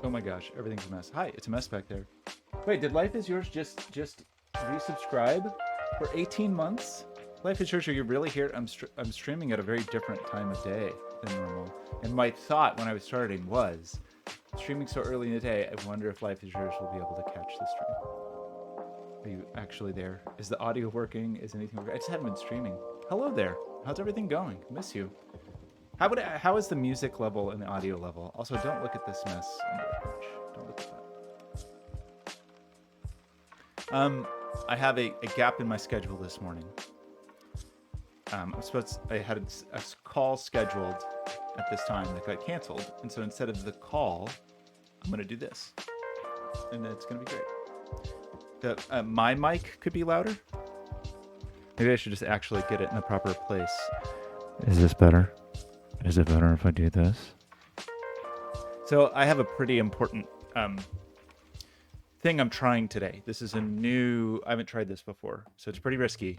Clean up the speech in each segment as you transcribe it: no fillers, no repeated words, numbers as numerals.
Oh my gosh, everything's a mess. Hi, it's a mess back there. Wait, did Life is Yours just resubscribe for 18 months? Life is Yours, are you really here? I'm streaming at a very different time of day than normal. And my thought when I was starting was, streaming so early in the day, I wonder if Life is Yours will be able to catch the stream. Are you actually there? Is the audio working? Is anything working? I just haven't been streaming. Hello there. How's everything going? Miss you. How is the music level and the audio level? Also, don't look at this mess on the couch. Don't look at that. I have a gap in my schedule this morning. I had a call scheduled at this time that got canceled, and so instead of the call, I'm gonna do this, and it's gonna be great. My mic could be louder. Maybe I should just actually get it in the proper place. Is this better? Is it better if I do this? So I have a pretty important thing I'm trying today. This is I haven't tried this before, so it's pretty risky.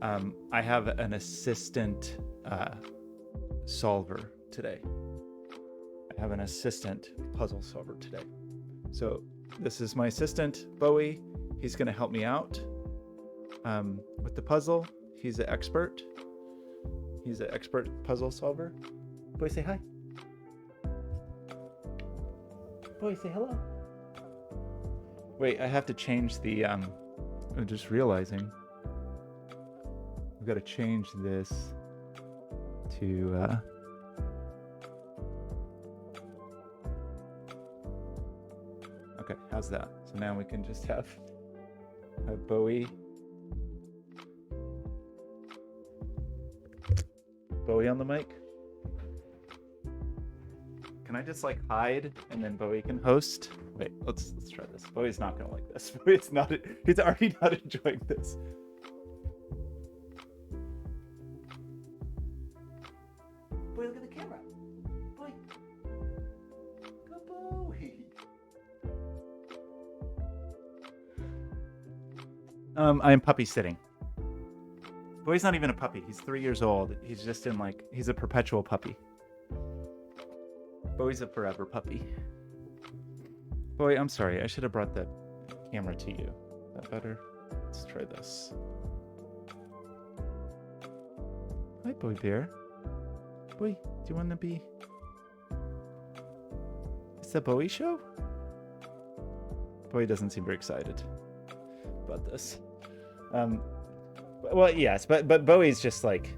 I have an assistant solver today. I have an assistant puzzle solver today. So this is my assistant, Bowie. He's going to help me out with the puzzle. He's an expert. He's an expert puzzle solver. Boy, say hi. Boy, say hello. Wait, I have to change the, I'm just realizing. I've got to change this to, okay, how's that? So now we can just have Bowie on the mic. Can I just like hide and then Bowie can host? Wait, let's try this. Bowie's not gonna like this. He's already not enjoying this. Bowie, look at the camera. Bowie. Go Bowie. I am puppy sitting. Bowie's not even a puppy. He's 3 years old. He's just he's a perpetual puppy. Bowie's a forever puppy. Bowie, I'm sorry. I should have brought the camera to you. Is that better? Let's try this. Hi, Bowie Bear. Bowie, do you want to be... It's the Bowie show? Bowie doesn't seem very excited about this. Well, yes, but Bowie's just like...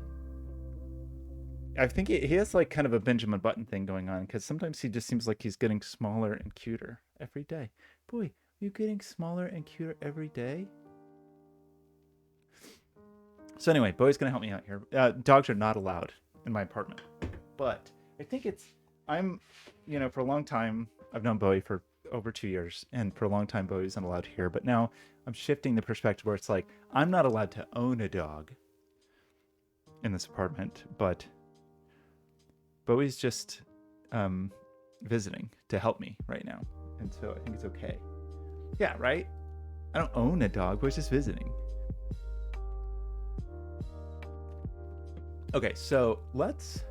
I think he has like kind of a Benjamin Button thing going on, because sometimes he just seems like he's getting smaller and cuter every day. Bowie, are you getting smaller and cuter every day? So anyway, Bowie's going to help me out here. Dogs are not allowed in my apartment. But I think for a long time, I've known Bowie for over 2 years, and for a long time, Bowie's not allowed here. But now I'm shifting the perspective where it's like, I'm not allowed to own a dog in this apartment, but Bowie's just visiting to help me right now. And so I think it's okay. Yeah, right? I don't own a dog, Bowie's just visiting. Okay, so let's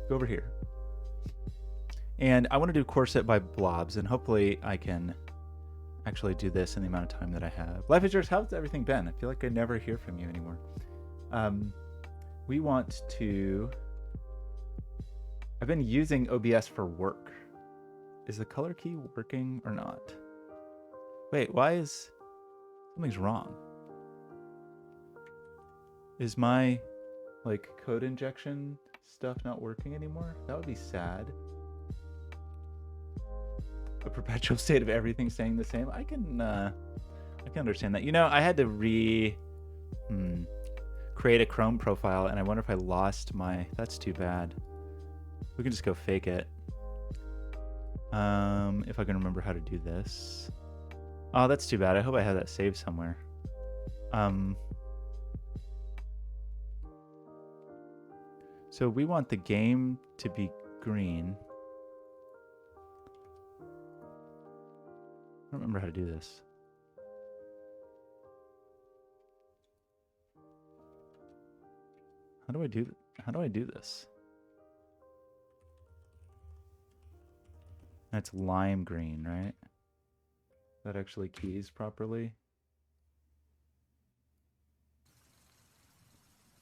go over here. And I want to do Corset by Blobz, and hopefully I can actually do this in the amount of time that I have. Life is Yours, how's everything been? I feel like I never hear from you anymore. We want to... I've been using OBS for work. Is the color key working or not? Wait, something's wrong. Is my code injection stuff not working anymore? That would be sad. A perpetual state of everything staying the same. I can understand that. I had to create a Chrome profile, and I wonder if I lost my... That's too bad. We can just go fake it. If I can remember how to do this. Oh, that's too bad. I hope I have that saved somewhere. So we want the game to be green. I don't remember how to do this. How do I do this? That's lime green, right? That actually keys properly.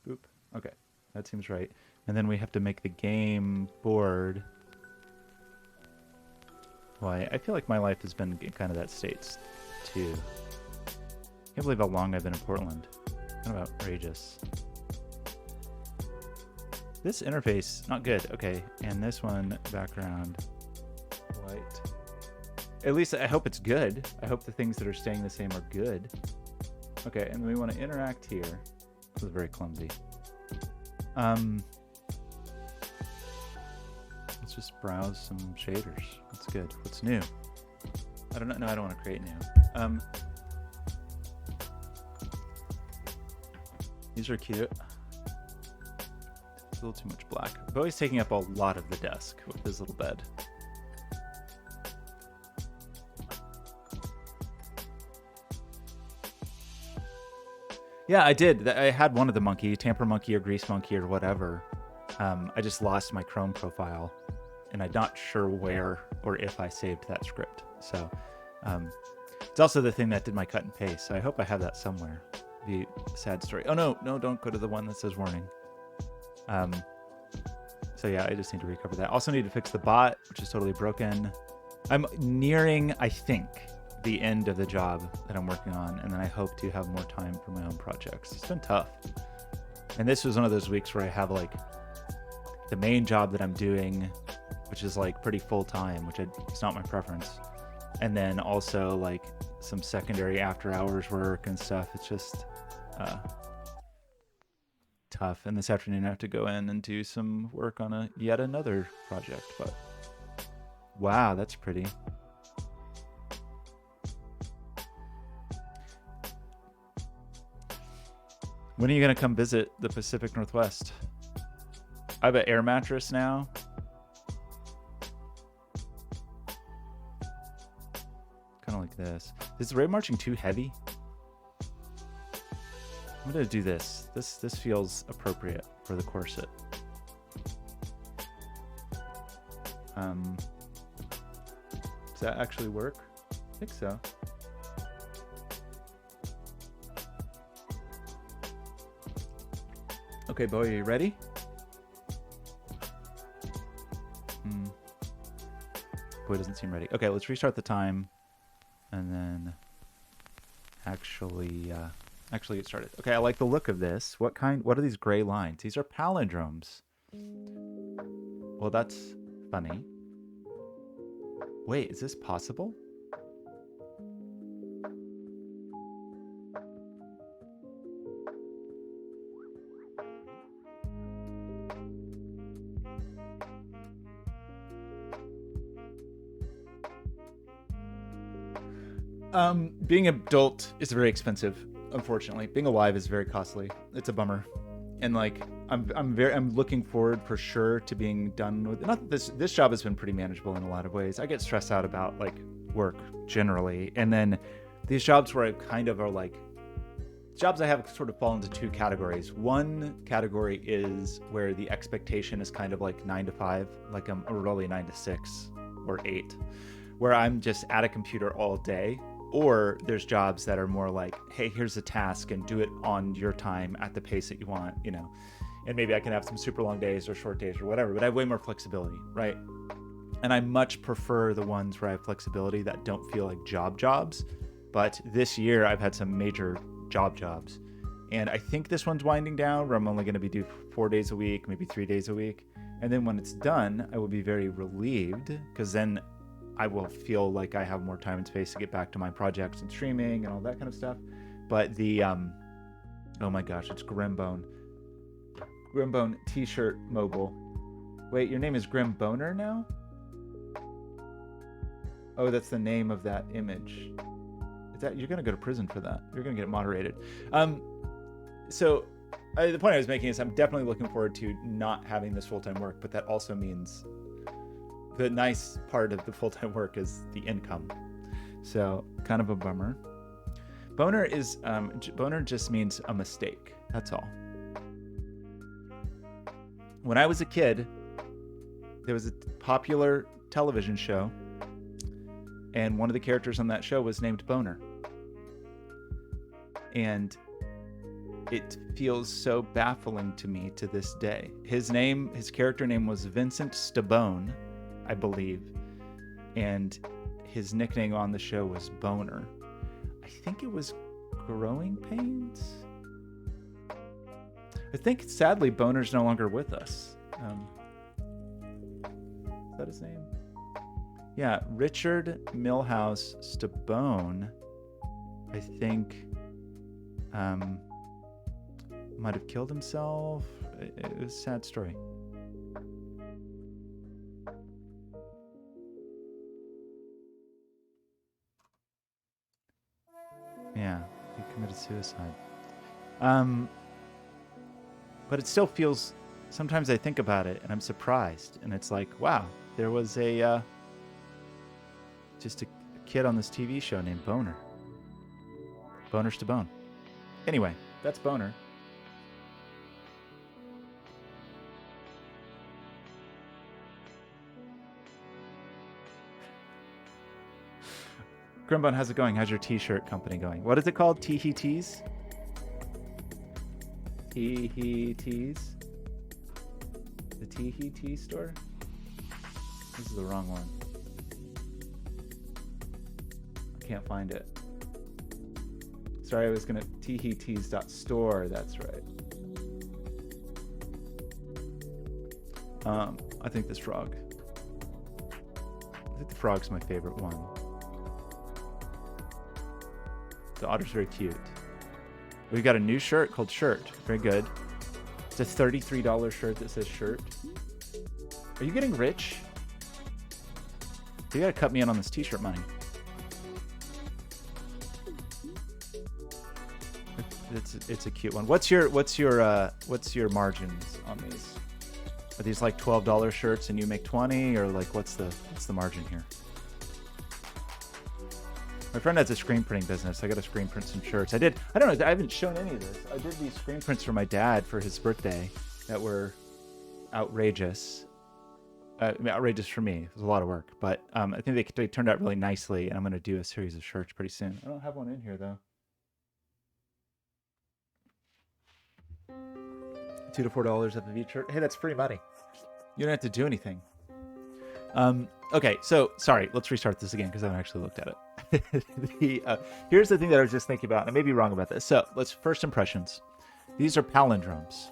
Boop. Okay, that seems right. And then we have to make the game board. Why? I feel like my life has been in kind of that state too. Can't believe how long I've been in Portland. Kind of outrageous. This interface, not good. Okay, and this one, background, white. At least I hope it's good. I hope the things that are staying the same are good. Okay, and we want to interact here. This is very clumsy. Let's just browse some shaders. That's good. What's new? I don't know. No, I don't want to create new. These are cute. It's a little too much black. Bowie's taking up a lot of the desk with his little bed. Yeah, I did. I had one of the monkey, tamper monkey or grease monkey or whatever. I just lost my Chrome profile, and I'm not sure where or if I saved that script. So it's also the thing that did my cut and paste. So I hope I have that somewhere. Be a sad story. Oh no, don't go to the one that says warning. So yeah, I just need to recover that. Also need to fix the bot, which is totally broken. I'm nearing, I think, the end of the job that I'm working on, and then I hope to have more time for my own projects. It's been tough. And this was one of those weeks where I have like the main job that I'm doing, which is like pretty full-time, which it's not my preference. And then also like some secondary after hours work and stuff. It's just tough. And this afternoon I have to go in and do some work on yet another project. But wow, that's pretty. When are you going to come visit the Pacific Northwest? I have an air mattress now. Kind of like this. Is Raid Marching too heavy? I'm going to do this. This feels appropriate for the corset. Does that actually work? I think so. Okay, Bowie, are you ready? Boy doesn't seem ready. Okay, let's restart the time and then actually get started. Okay, I like the look of this. What are these gray lines? These are palindromes. Well, that's funny. Wait, is this possible? Being an adult is very expensive, unfortunately. Being alive is very costly. It's a bummer. And like I'm looking forward for sure to being done with, not that this job has been pretty manageable in a lot of ways. I get stressed out about like work generally. And then these jobs where I kind of are like, jobs I have sort of fall into two categories. One category is where the expectation is kind of like 9 to 5, like I'm really 9 to 6 or 8, where I'm just at a computer all day. Or there's jobs that are more like, hey, here's a task and do it on your time at the pace that you want, you know. And maybe I can have some super long days or short days or whatever, but I have way more flexibility, right? And I much prefer the ones where I have flexibility that don't feel like jobs. But this year I've had some major jobs. And I think this one's winding down where I'm only going to be due 4 days a week, maybe 3 days a week. And then when it's done, I will be very relieved because then I will feel like I have more time and space to get back to my projects and streaming and all that kind of stuff. But the, oh my gosh, it's Grimbone t-shirt mogul. Wait, your name is Grim Boner now? Oh, that's the name of that image. Is that, you're gonna go to prison for that. You're gonna get moderated. So the point I was making is I'm definitely looking forward to not having this full-time work, but that also means the nice part of the full-time work is the income. So kind of a bummer. Boner just means a mistake. That's all. When I was a kid, there was a popular television show and one of the characters on that show was named Boner. And it feels so baffling to me to this day. His character name was Vincent Stabone, I believe, and his nickname on the show was Boner. I think it was Growing Pains. I think, sadly, Boner's no longer with us. Is that his name? Yeah, Richard Milhouse Stabone, I think, might have killed himself. It was a sad story. Yeah, he committed suicide. But it still feels, sometimes I think about it and I'm surprised, and it's like, wow, there was just a kid on this TV show named Boner. Boner Stabone. Anyway, that's Boner. Grimbone, how's it going? How's your t-shirt company going? What is it called? Teehee Tees? Teehee Tees? The Teehee Tea store? This is the wrong one. I can't find it. Sorry, I was gonna teeheetees.store, that's right. I think this frog. I think the frog's my favorite one. The otter's very cute. We've got a new shirt called Shirt. Very good. It's a $33 shirt that says Shirt. Are you getting rich? You gotta cut me in on this t-shirt money. It's a cute one. What's your margins on these? Are these like $12 shirts and you make 20, or like what's the margin here? My friend has a screen printing business. I got to screen print some shirts. I don't know. I haven't shown any of this. I did these screen prints for my dad for his birthday that were outrageous. Outrageous for me. It was a lot of work, but I think they turned out really nicely, and I'm going to do a series of shirts pretty soon. I don't have one in here though. $2 to $4 of each shirt. Hey, that's free money. You don't have to do anything. Okay, so sorry. Let's restart this again because I haven't actually looked at it. Here's the thing that I was just thinking about, and I may be wrong about this. So let's first impressions. These are palindromes,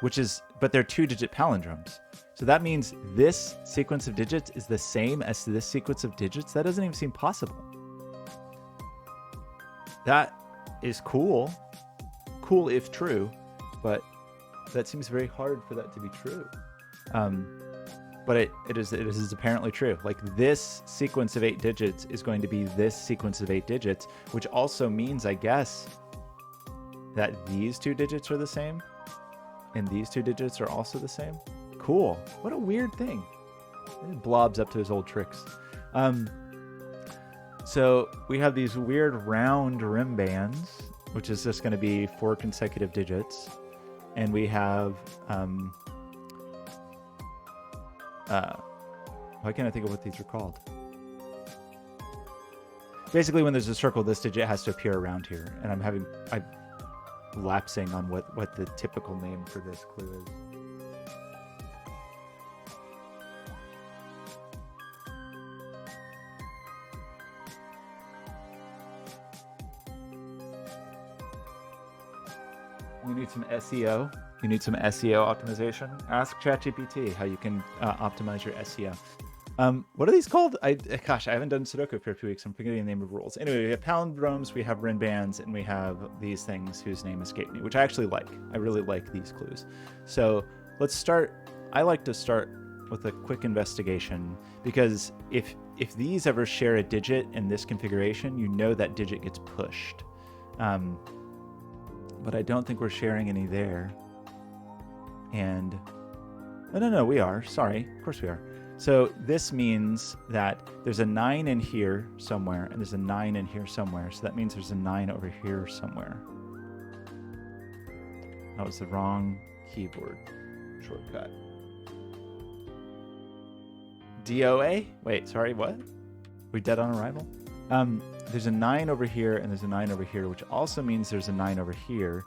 but they're 2-digit palindromes. So that means this sequence of digits is the same as this sequence of digits. That doesn't even seem possible. That is cool. Cool if true, but that seems very hard for that to be true. But it is apparently true. Like this sequence of 8 digits is going to be this sequence of 8 digits, which also means, I guess, that these 2 digits are the same and these 2 digits are also the same. Cool. What a weird thing. Blobz up to his old tricks. So we have these weird round rim bands, which is just going to be 4 consecutive digits. And we have, why can't I think of what these are called? Basically, when there's a circle, this digit has to appear around here. And I'm lapsing on what the typical name for this clue is. You need some SEO. You need some SEO optimization. Ask ChatGPT how you can optimize your SEO. What are these called? Gosh, I haven't done Sudoku for a few weeks. I'm forgetting the name of rules. Anyway, we have palindromes, we have rin bands, and we have these things whose name escaped me, which I actually like. I really like these clues. So let's start. I like to start with a quick investigation, because if these ever share a digit in this configuration, you know that digit gets pushed. But I don't think we're sharing any there. And no, we are. Sorry, of course we are. So this means that there's a 9 in here somewhere, and there's a 9 in here somewhere. So that means there's a 9 over here somewhere. That was the wrong keyboard shortcut. DOA? Wait, sorry, what? We're dead on arrival. There's a 9 over here, and there's a 9 over here, which also means there's a 9 over here,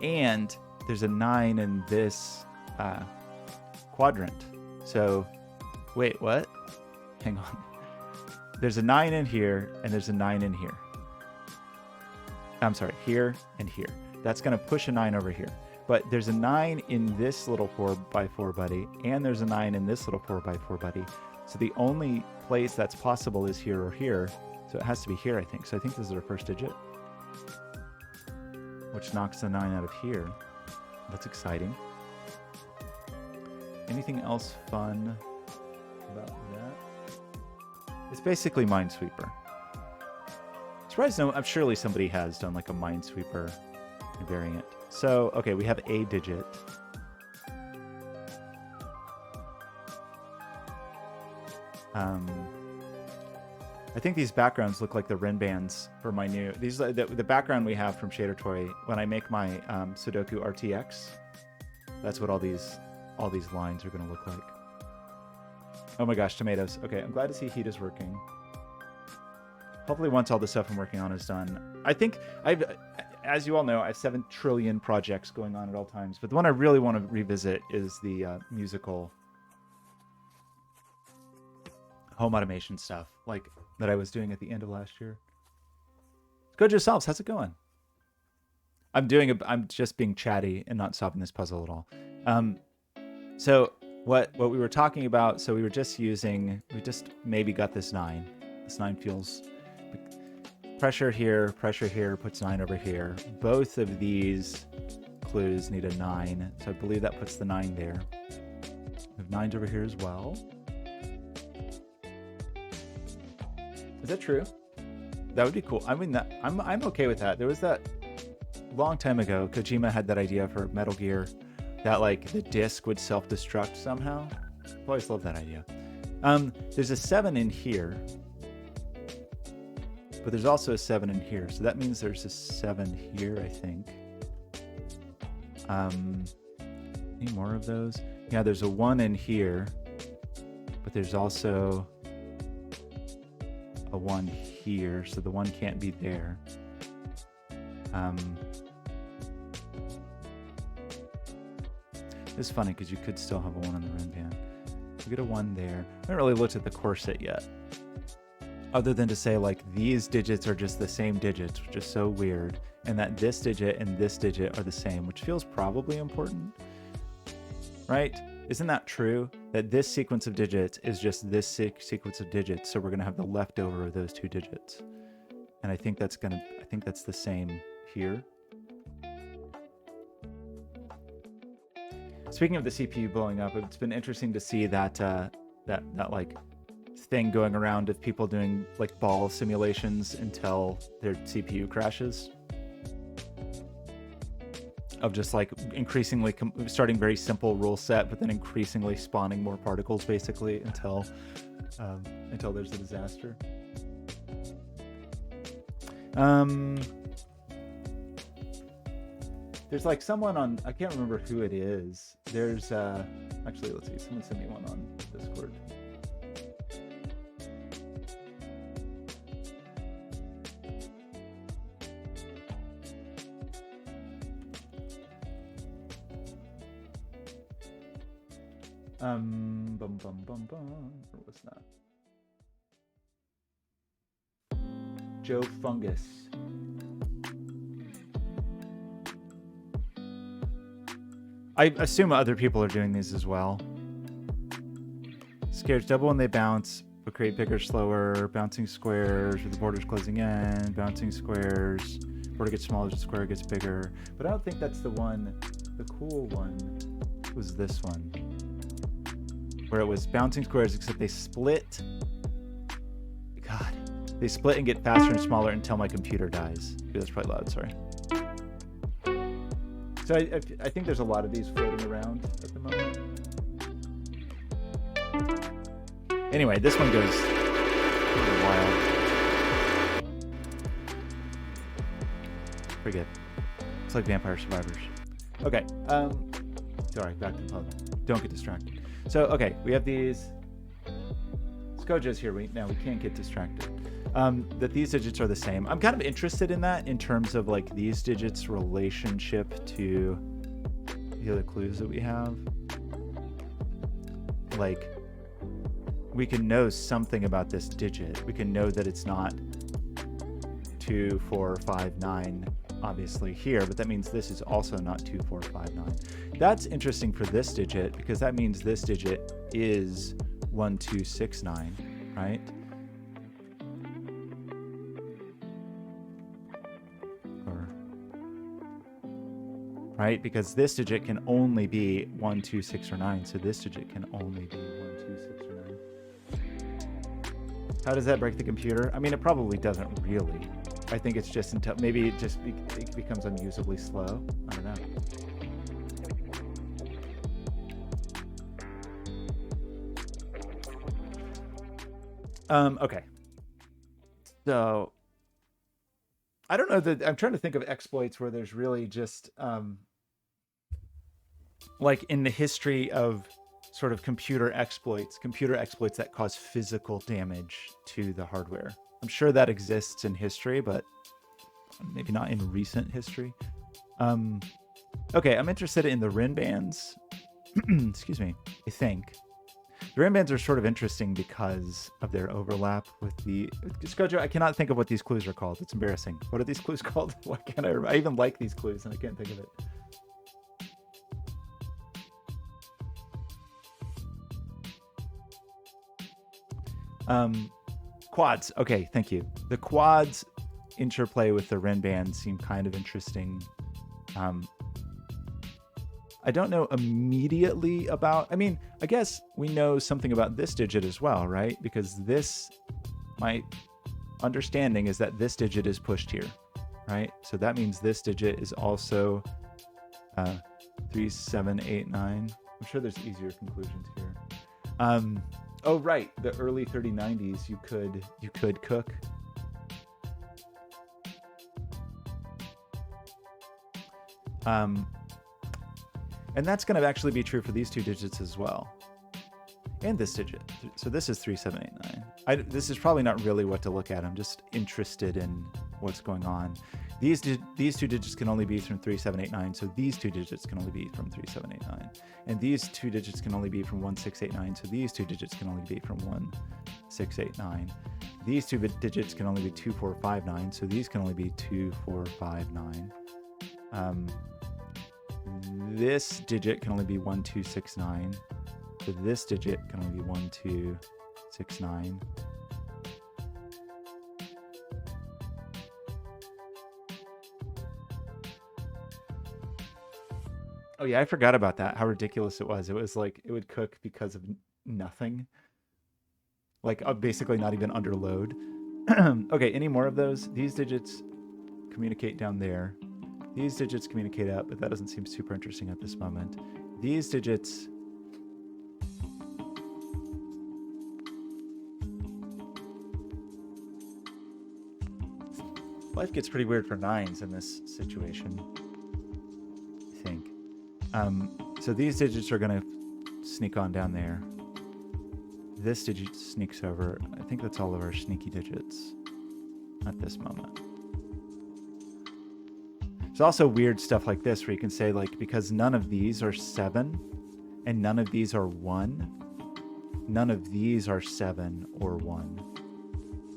and there's a 9 in this quadrant. So, wait, what? Hang on. There's a 9 in here, and there's a 9 in here. I'm sorry, here and here. That's going to push a 9 over here. But there's a 9 in this little 4x4 buddy, and there's a 9 in this little 4x4 buddy. So the only place that's possible is here or here. So it has to be here, I think. So I think this is our first digit, which knocks the 9 out of here. That's exciting. Anything else fun about that? It's basically Minesweeper. Surprised, no, I'm surely somebody has done like a Minesweeper variant. So, okay, we have a digit. I think these backgrounds look like the Ren bands for my new... These the background we have from Shader Toy. When I make my Sudoku RTX, that's what all these lines are going to look like. Oh my gosh, tomatoes. Okay, I'm glad to see heat is working. Hopefully once all the stuff I'm working on is done. I think as you all know, I have 7 trillion projects going on at all times, but the one I really want to revisit is the musical home automation stuff, like that I was doing at the end of last year. Good yourselves. How's it going? I'm just being chatty and not solving this puzzle at all. So what we were talking about, so we just maybe got this 9. This 9 feels pressure here puts 9 over here. Both of these clues need a 9, so I believe that puts the 9 there. We have 9s over here as well. Is that true? That would be cool. I mean, I'm okay with that. There was that long time ago, Kojima had that idea for Metal Gear that like the disc would self-destruct somehow. I've always loved that idea. There's a 7 in here, but there's also a 7 in here. So that means there's a 7 here, I think. Any more of those? Yeah, there's a 1 in here, but there's also a 1 here, so the 1 can't be there. It's funny because you could still have a 1 on the Ren band. You get a 1 there. I haven't really looked at the Corset yet, other than to say like these digits are just the same digits, which is so weird, and that this digit and this digit are the same, which feels probably important, right? Isn't that true? That this sequence of digits is just this sequence of digits, so we're going to have the leftover of those 2 digits. And I think that's the same here. Speaking of the CPU blowing up, it's been interesting to see that that like thing going around of people doing like ball simulations until their CPU crashes. Of just like increasingly starting very simple rule set, but then increasingly spawning more particles basically until there's a disaster. There's like someone on, I can't remember who it is. There's actually, let's see, someone sent me one on Discord. What was that? Joe Fungus. I assume other people are doing these as well. Scares double when they bounce, but create bigger, slower, bouncing squares with the borders closing in, bouncing squares, border gets smaller, the square gets bigger. But I don't think that's the one. The cool one was this one, where it was bouncing squares, except they split. God, they split and get faster and smaller until my computer dies. Ooh, that's probably loud, sorry. So I think there's a lot of these floating around at the moment. Anyway, this one goes pretty wild. Pretty good. It's like Vampire Survivors. Okay, sorry, back to the pub. Don't get distracted. So, okay, we have these. Skoja's here. We can't get distracted. That these digits are the same. I'm kind of interested in that in terms of like these digits relationship to the other clues that we have. Like, we can know something about this digit. We can know that it's not 2, 4, 5, 9, obviously here, but that means this is also not 2, 4, 5, 9. That's interesting for this digit because that means this digit is 1, 2, 6, 9, right? Right? Because this digit can only be 1, 2, 6, or 9. So this digit can only be 1, 2, 6, or 9. How does that break the computer? I mean, it probably doesn't really. I think it's just until maybe it just it becomes unusably slow. I don't know. Okay. So I don't know that I'm trying to think of exploits where there's really just like in the history of sort of computer exploits that cause physical damage to the hardware. I'm sure that exists in history, but maybe not in recent history. Okay, I'm interested in the RIN bands. Excuse me. I think the RIN bands are sort of interesting because of their overlap with the Skojo. I cannot think of what these clues are called. It's embarrassing. What are these clues called? Why can't I even like these clues and I can't think of it. Quads. Okay, thank you. The quads interplay with the RIN bands seem kind of interesting. I don't know immediately about, I mean, I guess we know something about this digit as well, right? Because this, my understanding is that this digit is pushed here, right? So that means this digit is also 3, 7, 8, 9. I'm sure there's easier conclusions here. Oh, right. The early 3090s, you could cook. And that's going to actually be true for these two digits as well. And this digit. So this is 3789. This is probably not really what to look at. I'm just interested in what's going on. These two digits can only be from 3789. So these two digits can only be from 3789. And these two digits can only be from 1689. So these two digits can only be from 1689. These two digits can only be 2459. So these can only be 2459. This digit can only be 1269. So this digit can only be 1269. Oh yeah, I forgot about that. How ridiculous it was. It was like it would cook because of nothing. Like basically not even under load. Okay, any more of those? These digits communicate down there. These digits communicate up, but that doesn't seem super interesting at this moment. These digits... Life gets pretty weird for 9s in this situation, I think. So these digits are going to sneak on down there. This digit sneaks over. I think that's all of our sneaky digits at this moment. There's also weird stuff like this where you can say, like, because none of these are 7 and none of these are 1, none of these are 7 or 1,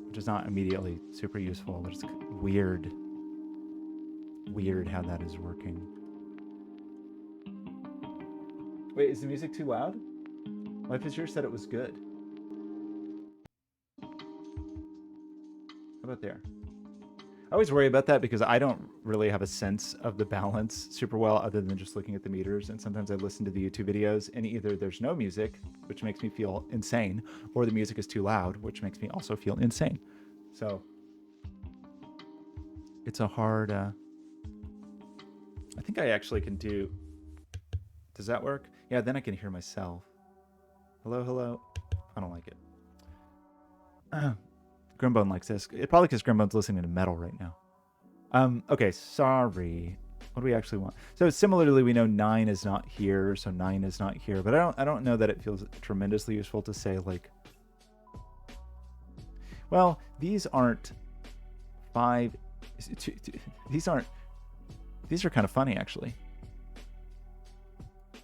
which is not immediately super useful, but it's weird how that is working. Wait, is the music too loud? Life is Yours said it was good. How about there? I always worry about that because I don't really have a sense of the balance super well other than just looking at the meters. And sometimes I listen to the YouTube videos and either there's no music, which makes me feel insane, or the music is too loud, which makes me also feel insane. So it's a hard... I think I actually can do... Does that work? Yeah, then I can hear myself. Hello, hello. I don't like it. Grimbone likes this. It probably because Grimbone's listening to metal right now. Okay, sorry. What do we actually want? So similarly, we know 9 is not here, so 9 is not here. But I don't know that it feels tremendously useful to say, like, Well, these aren't these are kind of funny actually,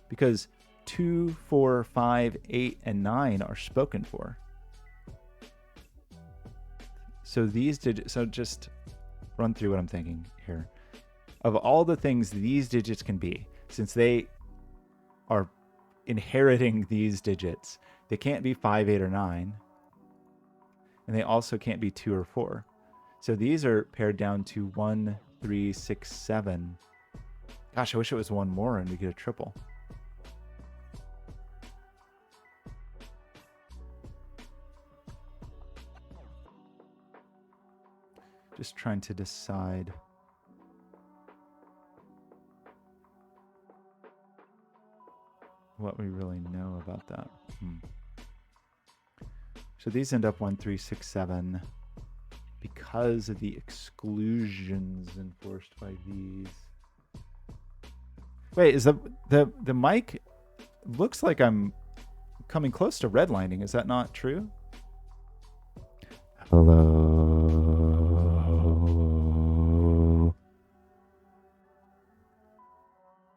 because 2, 4, 5, 8, and 9 are spoken for. So these digits, so just run through what I'm thinking here. Of all the things these digits can be, since they are inheriting these digits, they can't be 5, 8, or 9. And they also can't be 2 or 4. So these are pared down to 1, 3, 6, 7. Gosh, I wish it was one more and we get a triple. Just trying to decide. What we really know about that. So these end up 1, 3, 6, 7 because of the exclusions enforced by these. Wait, is the mic looks like I'm coming close to redlining. Is that not true? Hello.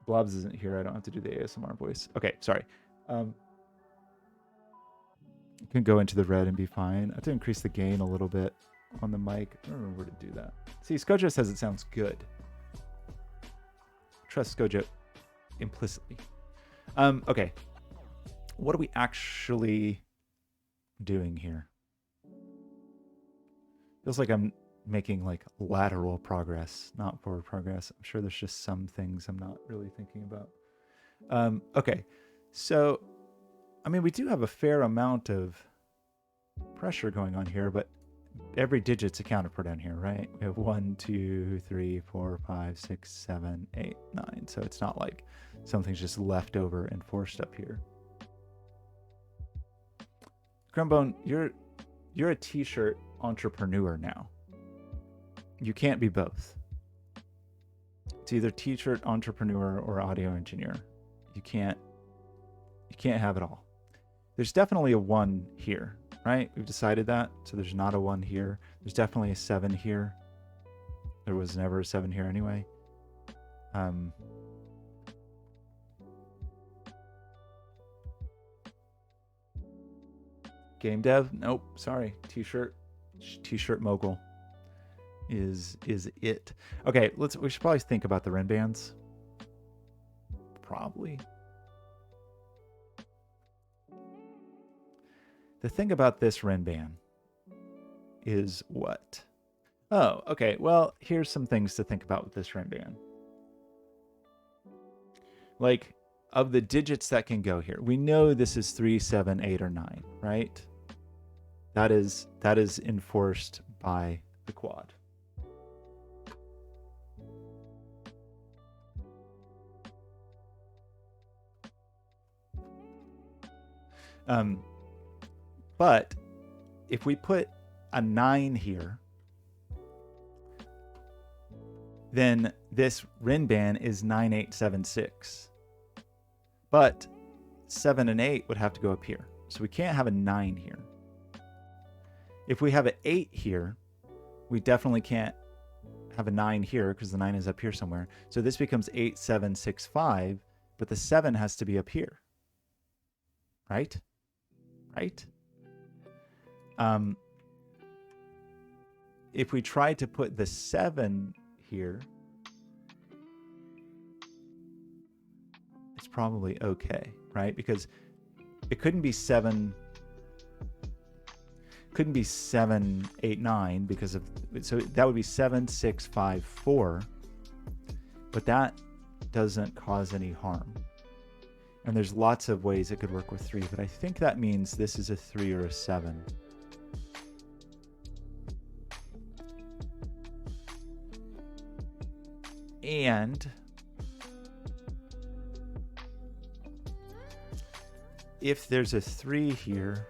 Blobz isn't here. I don't have to do the ASMR voice. Okay, sorry. You can go into the red and be fine. I have to increase the gain a little bit on the mic. I don't remember where to do that. See, Skojo says it sounds good. Trust Skojo implicitly. Okay. What are we actually doing here? Feels like I'm making like lateral progress, not forward progress. I'm sure there's just some things I'm not really thinking about. Okay, so I mean, we do have a fair amount of pressure going on here, but every digit's accounted for down here, right? We have 1, 2, 3, 4, 5, 6, 7, 8, 9. So it's not like something's just left over and forced up here. Crumbone, you're a t-shirt entrepreneur now. You can't be both. It's either t-shirt entrepreneur or audio engineer. You can't have it all. There's definitely a 1 here, right? We've decided that. So there's not a 1 here. There's definitely a 7 here. There was never a 7 here anyway. Game dev? Nope. Sorry. T-shirt mogul is it. Okay, we should probably think about the Ren bands. Probably. The thing about this Ren band is what? Oh, okay. Well, here's some things to think about with this Ren band. Like, of the digits that can go here, we know this is 3, 7, 8, or 9, right? That is enforced by the quad. But if we put a 9 here, then this Ren band is 9, 8, 7, 6. But 7 and 8 would have to go up here. So we can't have a 9 here. If we have an 8 here, we definitely can't have a 9 here because the 9 is up here somewhere. So this becomes 8, 7, 6, 5, but the 7 has to be up here. Right? Right? If we try to put the 7 here, it's probably okay, right? Because it couldn't be 7, 8, 9 because of, so that would be 7, 6, 5, 4, but that doesn't cause any harm. And there's lots of ways it could work with 3, but I think that means this is a 3 or a 7. And if there's a 3 here,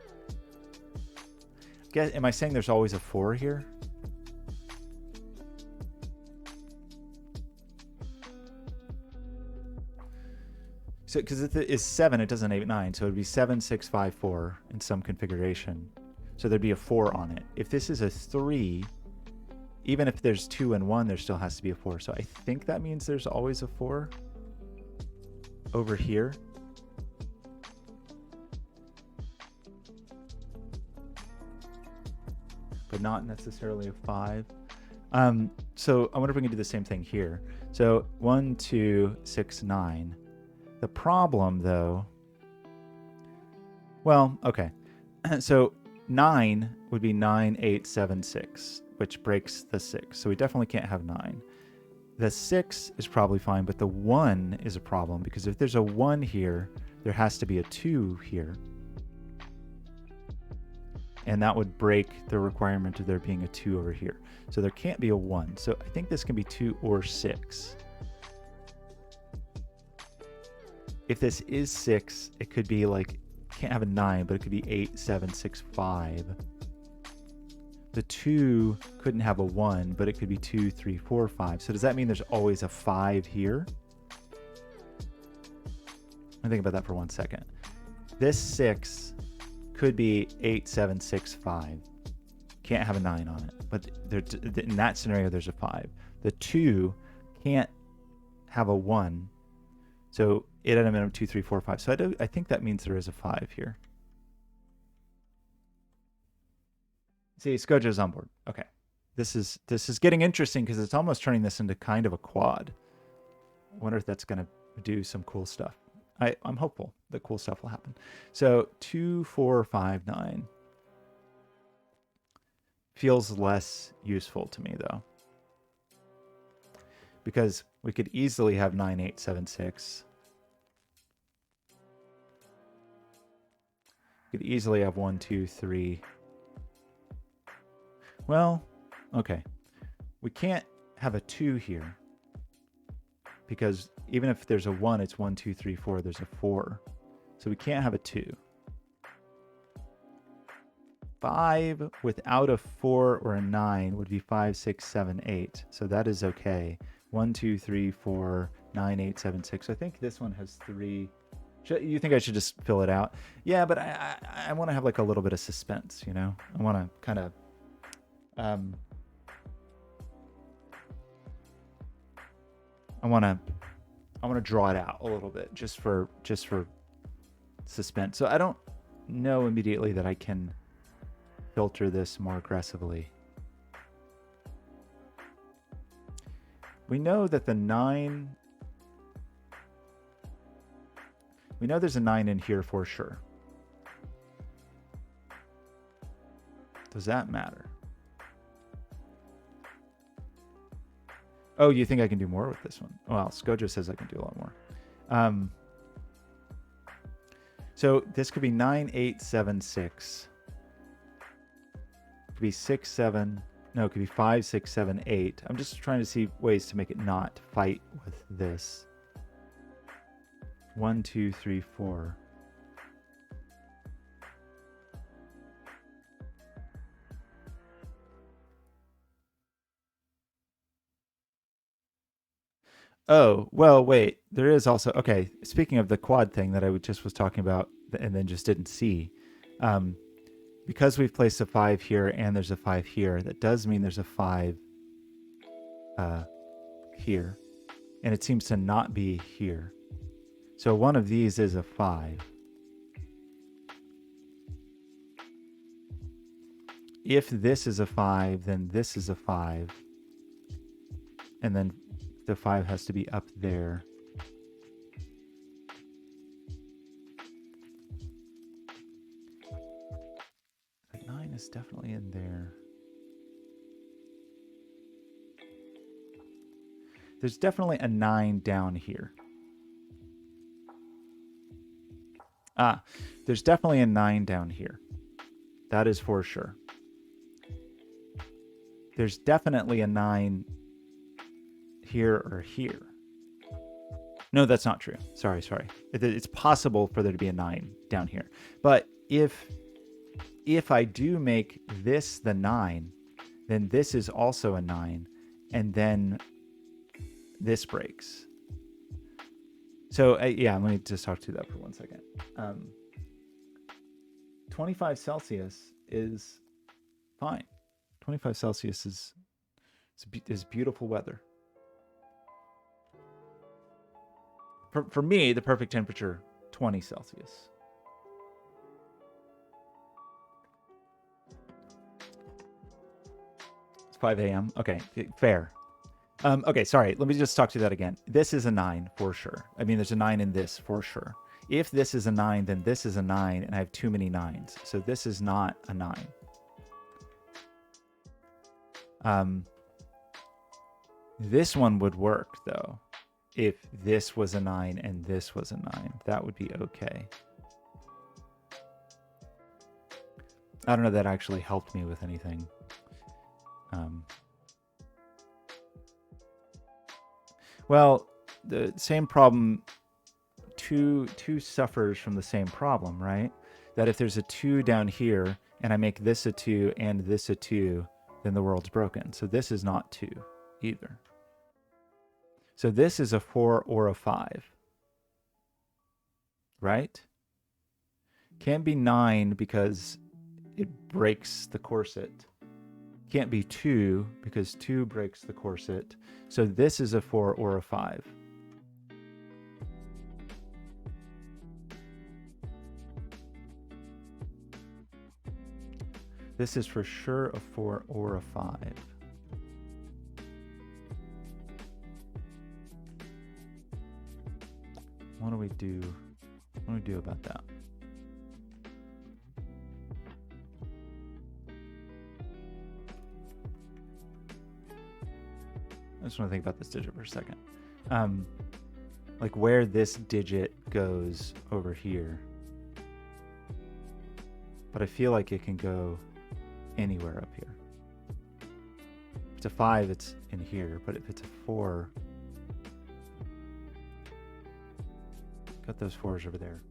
am I saying there's always a 4 here? So, because it's 7, it doesn't 8, 9, so it'd be 7, 6, 5, 4 in some configuration. So there'd be a 4 on it. If this is a 3, even if there's 2 and 1, there still has to be a 4. So I think that means there's always a 4 over here. But not necessarily a 5. So I wonder if we can do the same thing here. So 1, 2, 6, 9. The problem, though, well, okay. So 9 would be 9, 8, 7, 6, which breaks the 6. So we definitely can't have 9. The 6 is probably fine, but the 1 is a problem because if there's a 1 here, there has to be a 2 here. And that would break the requirement of there being a 2 over here. So there can't be a 1. So I think this can be 2 or 6. If this is 6, it could be like, can't have a 9, but it could be 8, 7, 6, 5. The 2 couldn't have a 1, but it could be 2, 3, 4, 5. So does that mean there's always a 5 here? Let me think about that for 1 second. This 6 could be 8, 7, 6, 5. Can't have a 9 on it. But in that scenario, there's a 5. The 2 can't have a 1. So it at a minimum 2, 3, 4, 5. So I think that means there is a 5 here. See, Skojo's on board. Okay. This is getting interesting because it's almost turning this into kind of a quad. I wonder if that's going to do some cool stuff. I'm hopeful that cool stuff will happen. So 2, 4, 5, 9. Feels less useful to me, though. Because we could easily have 9, 8, 7, 6. We could easily have 1, 2, 3. Well, okay. We can't have a 2 here. Because even if there's a 1, it's 1, 2, 3, 4. There's a 4. So we can't have a 2. 5 without a 4 or a 9 would be 5, 6, 7, 8. So that is okay. 1, 2, 3, 4, 9, 8, 7, 6. I think this one has 3. You think I should just fill it out? Yeah, but I want to have like a little bit of suspense, you know? I want to kind of... I want to draw it out a little bit just for suspense. So I don't know immediately that I can filter this more aggressively. We know that the 9, we know there's a 9 in here for sure. Does that matter? Oh, you think I can do more with this one? Well, Skojo says I can do a lot more. So this could be 9, 8, 7, 6. It could be 6, 7. No, it could be 5, 6, 7, 8. I'm just trying to see ways to make it not fight with this. 1, 2, 3, 4. Oh, well, wait. There is also... Okay, speaking of the quad thing that I just was talking about and then just didn't see. Because we've placed a 5 here and there's a 5 here, that does mean there's a 5 here. And it seems to not be here. So one of these is a 5. If this is a 5, then this is a 5. And then the 5 has to be up there. The 9 is definitely in there. There's definitely a 9 down here. There's definitely a 9 down here. That is for sure. There's definitely a 9 here or here. No, that's not true. Sorry. It's possible for there to be a 9 down here. But if I do make this the 9, then this is also a 9, and then this breaks. So yeah, let me just talk to that for 1 second. 25 Celsius is fine. 25 Celsius is beautiful weather. For me, the perfect temperature, 20 Celsius. It's 5 a.m. Okay, fair. Okay, sorry. Let me just talk to that again. This is a 9 for sure. I mean, there's a 9 in this for sure. If this is a 9, then this is a 9, and I have too many 9s. So this is not a 9. This one would work, though. If this was a 9 and this was a 9, that would be okay. I don't know if that actually helped me with anything. Well, the same problem, two suffers from the same problem, right? That if there's a 2 down here and I make this a 2 and this a 2, then the world's broken. So this is not 2 either. So this is a 4 or a 5, right? Can't be 9 because it breaks the corset. Can't be 2 because 2 breaks the corset. So this is a 4 or a 5. This is for sure a 4 or a 5. What do we do? What do we do about that? I just want to think about this digit for a second. Like where this digit goes over here. But I feel like it can go anywhere up here. If it's a 5, it's in here. But if it's a 4, got those 4s over there.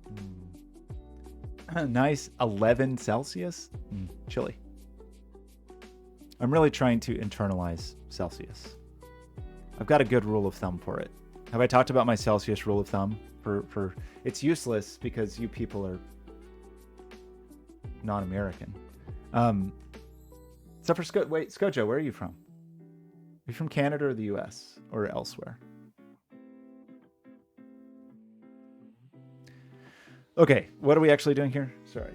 Nice. 11 Celsius? Chilly. I'm really trying to internalize Celsius. I've got a good rule of thumb for it. Have I talked about my Celsius rule of thumb? For it's useless because you people are non-American. Except for Skojo, where are you from? Are you from Canada or the US or elsewhere? Okay, what are we actually doing here? Sorry.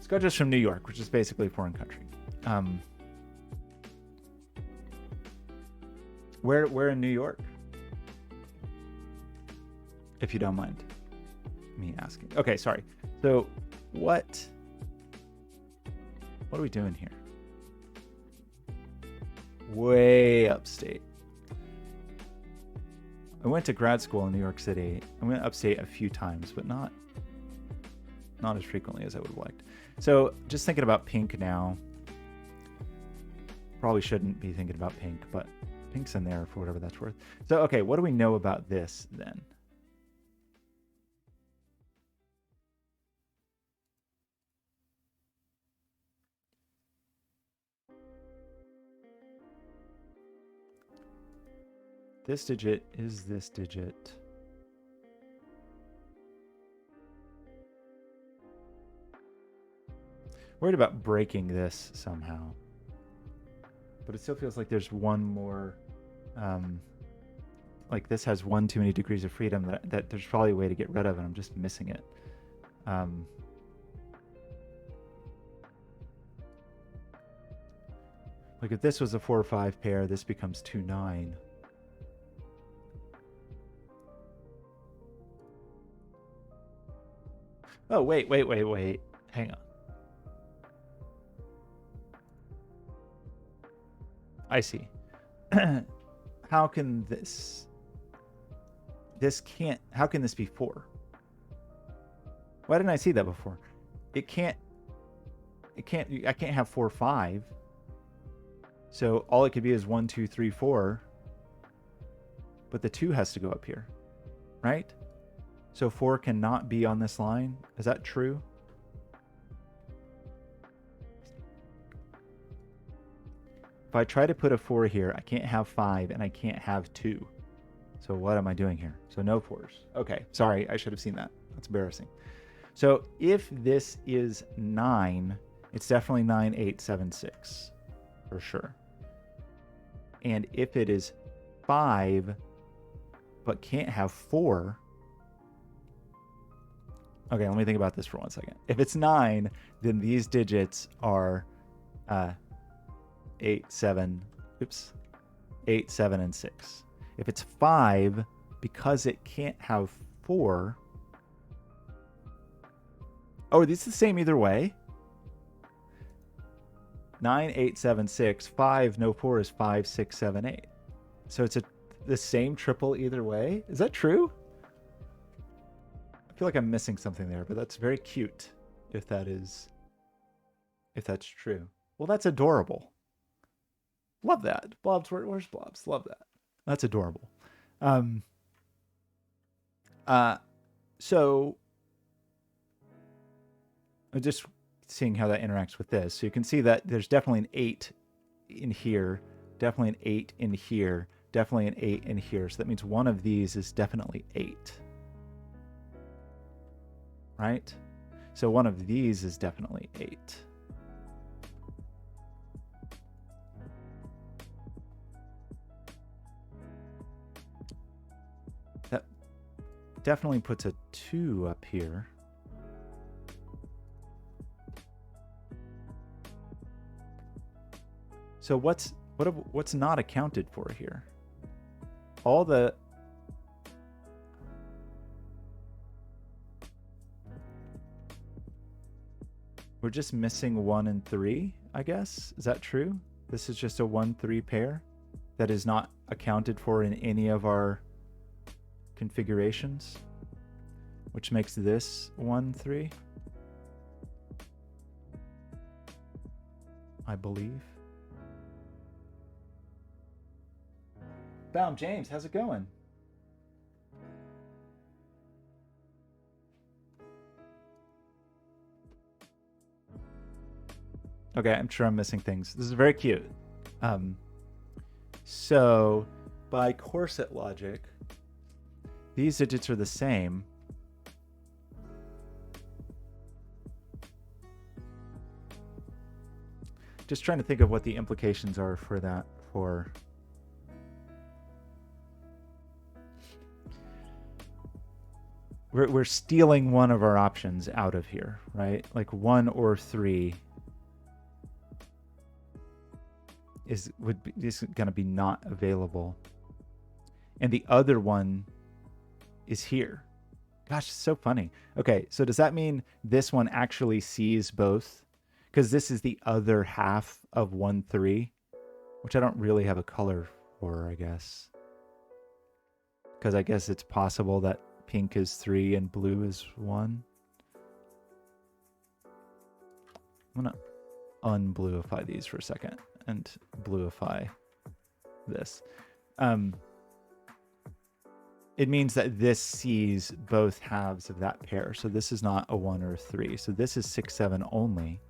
Skojo's from New York, which is basically a foreign country. Where in New York? If you don't mind me asking. Okay, sorry. So what are we doing here? Way upstate. I went to grad school in New York City. I went upstate a few times, but not as frequently as I would have liked. So just thinking about pink now. Probably shouldn't be thinking about pink, but pink's in there for whatever that's worth. So, okay, what do we know about this then? This digit is this digit. Worried about breaking this somehow. But it still feels like there's one more, like this has one too many degrees of freedom that there's probably a way to get rid of, and I'm just missing it. Like if this was a 4 or 5 pair, this becomes 2 9. Oh, wait. Hang on. I see. How can this can't, how can this be 4? Why didn't I see that before? I can't have 4 5. So all it could be is 1 2 3 4. But the 2 has to go up here, right? So 4 cannot be on this line. Is that true? If I try to put a 4 here, I can't have 5 and I can't have 2. So what am I doing here? So no 4s. Okay, sorry, I should have seen that. That's embarrassing. So if this is 9, It's definitely 9876 for sure. And if it is 5 but can't have 4. Okay, let me think about this for 1 second. If it's 9, then these digits are 8, 7, and 6. If it's 5, because it can't have 4. Oh, are these the same either way? 9, 8, 7, 6. 5, no 4 is 5, 6, 7, 8. So it's the same triple either way? Is that true? I feel like I'm missing something there, but that's very cute if that's true. Well, that's adorable. Love that. Blobz, where's Blobz? Love that. That's adorable. So I'm just seeing how that interacts with this. So you can see that there's definitely an 8 in here, definitely an 8 in here, definitely an 8 in here. So that means one of these is definitely 8. Right? So one of these is definitely 8. That definitely puts a 2 up here. So what's not accounted for here? All the we're just missing 1 and 3, I guess. Is that true? This is just a 1-3 pair that is not accounted for in any of our configurations, which makes this 1-3, I believe. Bound James, how's it going? Okay, I'm sure I'm missing things. This is very cute. So by Corset logic, these digits are the same. Just trying to think of what the implications are for that. We're stealing one of our options out of here, right? Like 1 or 3 is going to be not available, and the other one is here. Gosh, it's so funny. Okay, so does that mean this one actually sees both? Because this is the other half of 1-3, which I don't really have a color for, I guess. Because I guess it's possible that pink is 3 and blue is 1. I'm gonna unbluify these for a second and bluify this. It means that this sees both halves of that pair. So this is not a 1 or a 3. So this is 6, 7 only.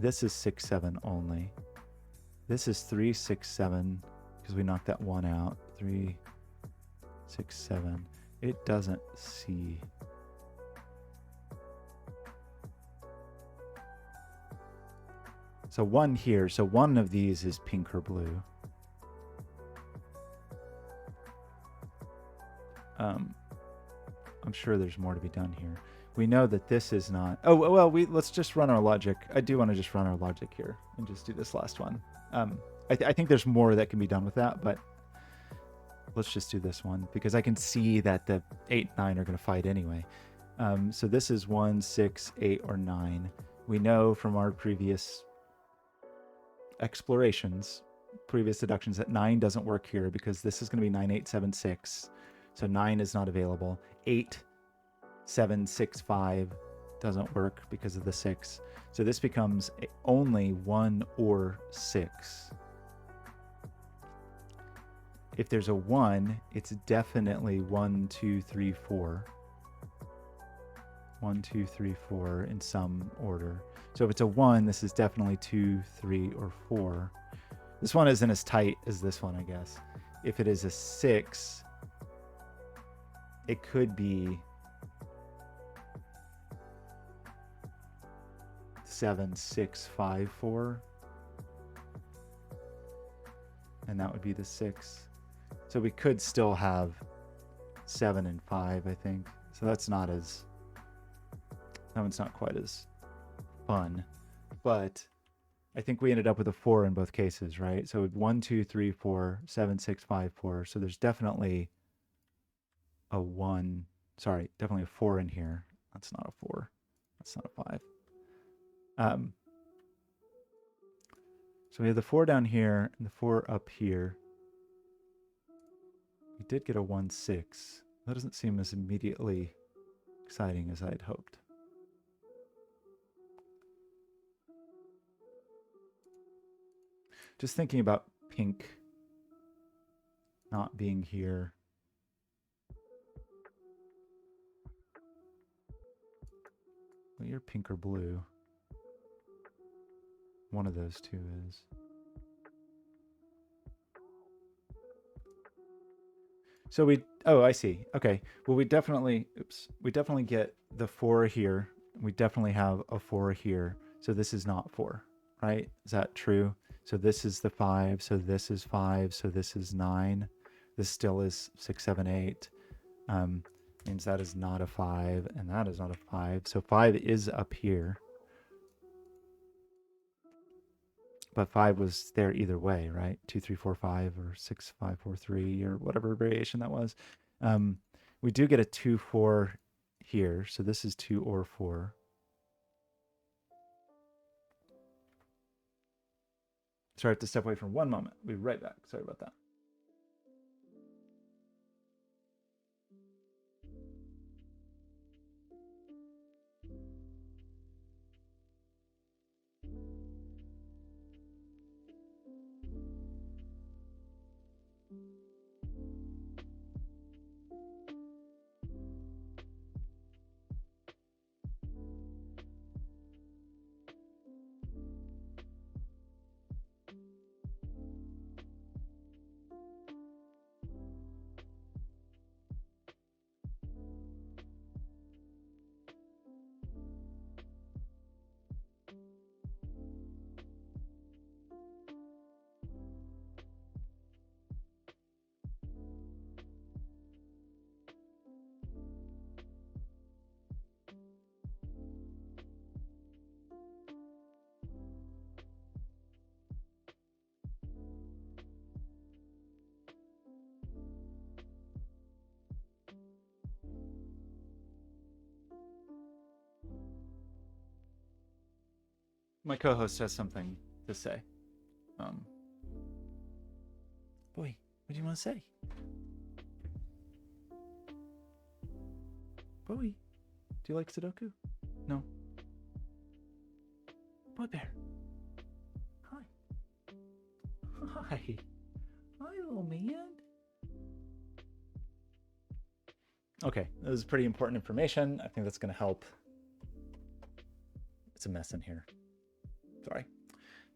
This is 6, 7 only. This is 3, 6, 7 because we knocked that 1 out. 3, 6, 7. It doesn't see. So 1 here. So one of these is pink or blue. I'm sure there's more to be done here. We know that this is not. Oh, well, let's just run our logic. I do want to just run our logic here and just do this last one. I think there's more that can be done with that, but let's just do this one because I can see that the 8, 9 are going to fight anyway. So this is 1, 6, 8, or 9. We know from our previous explorations, previous deductions, that 9 doesn't work here because this is going to be 9, 8, 7, 6. So 9 is not available. 8, 7, 6, 5 doesn't work because of the 6. So this becomes only 1 or 6. If there's a 1, it's definitely 1, 2, 3, 4. 1, 2, 3, 4 in some order. So if it's a 1, this is definitely 2, 3, or 4. This one isn't as tight as this one, I guess. If it is a 6, it could be 7, 6, 5, 4. And that would be the 6. So we could still have 7 and 5, I think. So that's not as, that one's not quite as fun. But I think we ended up with a 4 in both cases, right? So 1, 2, 3, 4, 7, 6, 5, 4. So there's definitely a 1, sorry, definitely a 4 in here. That's not a 4. That's not a 5. So we have the 4 down here and the 4 up here. We did get a 1, 6. That doesn't seem as immediately exciting as I had hoped. Just thinking about pink not being here. Well, you're pink or blue. One of those two is. So we, oh, I see. Okay. Well, we definitely get the 4 here. We definitely have a 4 here. So this is not 4, right? Is that true? So this is the 5. So this is 5. So this is 9. This still is 6, 7, 8. Means that is not a 5, and that is not a 5. So 5 is up here. But 5 was there either way, right? 2, 3, 4, 5, or 6, 5, 4, 3, or whatever variation that was. We do get a 2, 4 here. So this is 2 or 4. Sorry, I have to step away for one moment. We'll be right back. Sorry about that. My co-host has something to say. Boy, what do you want to say? Bowie, do you like Sudoku? No. Boy Bear. Hi. Hi. Hi, little man. Okay, that was pretty important information. I think that's going to help. It's a mess in here. Sorry.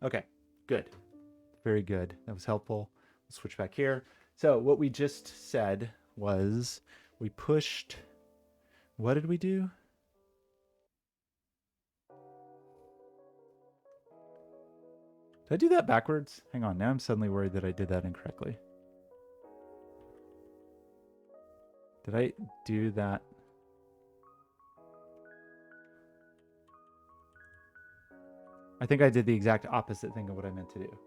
Okay, good. Very good. That was helpful. Let's switch back here. So what we just said was we pushed, what did we do? Did I do that backwards? Hang on, now I'm suddenly worried that I did that incorrectly. Did I do that? I think I did the exact opposite thing of what I meant to do.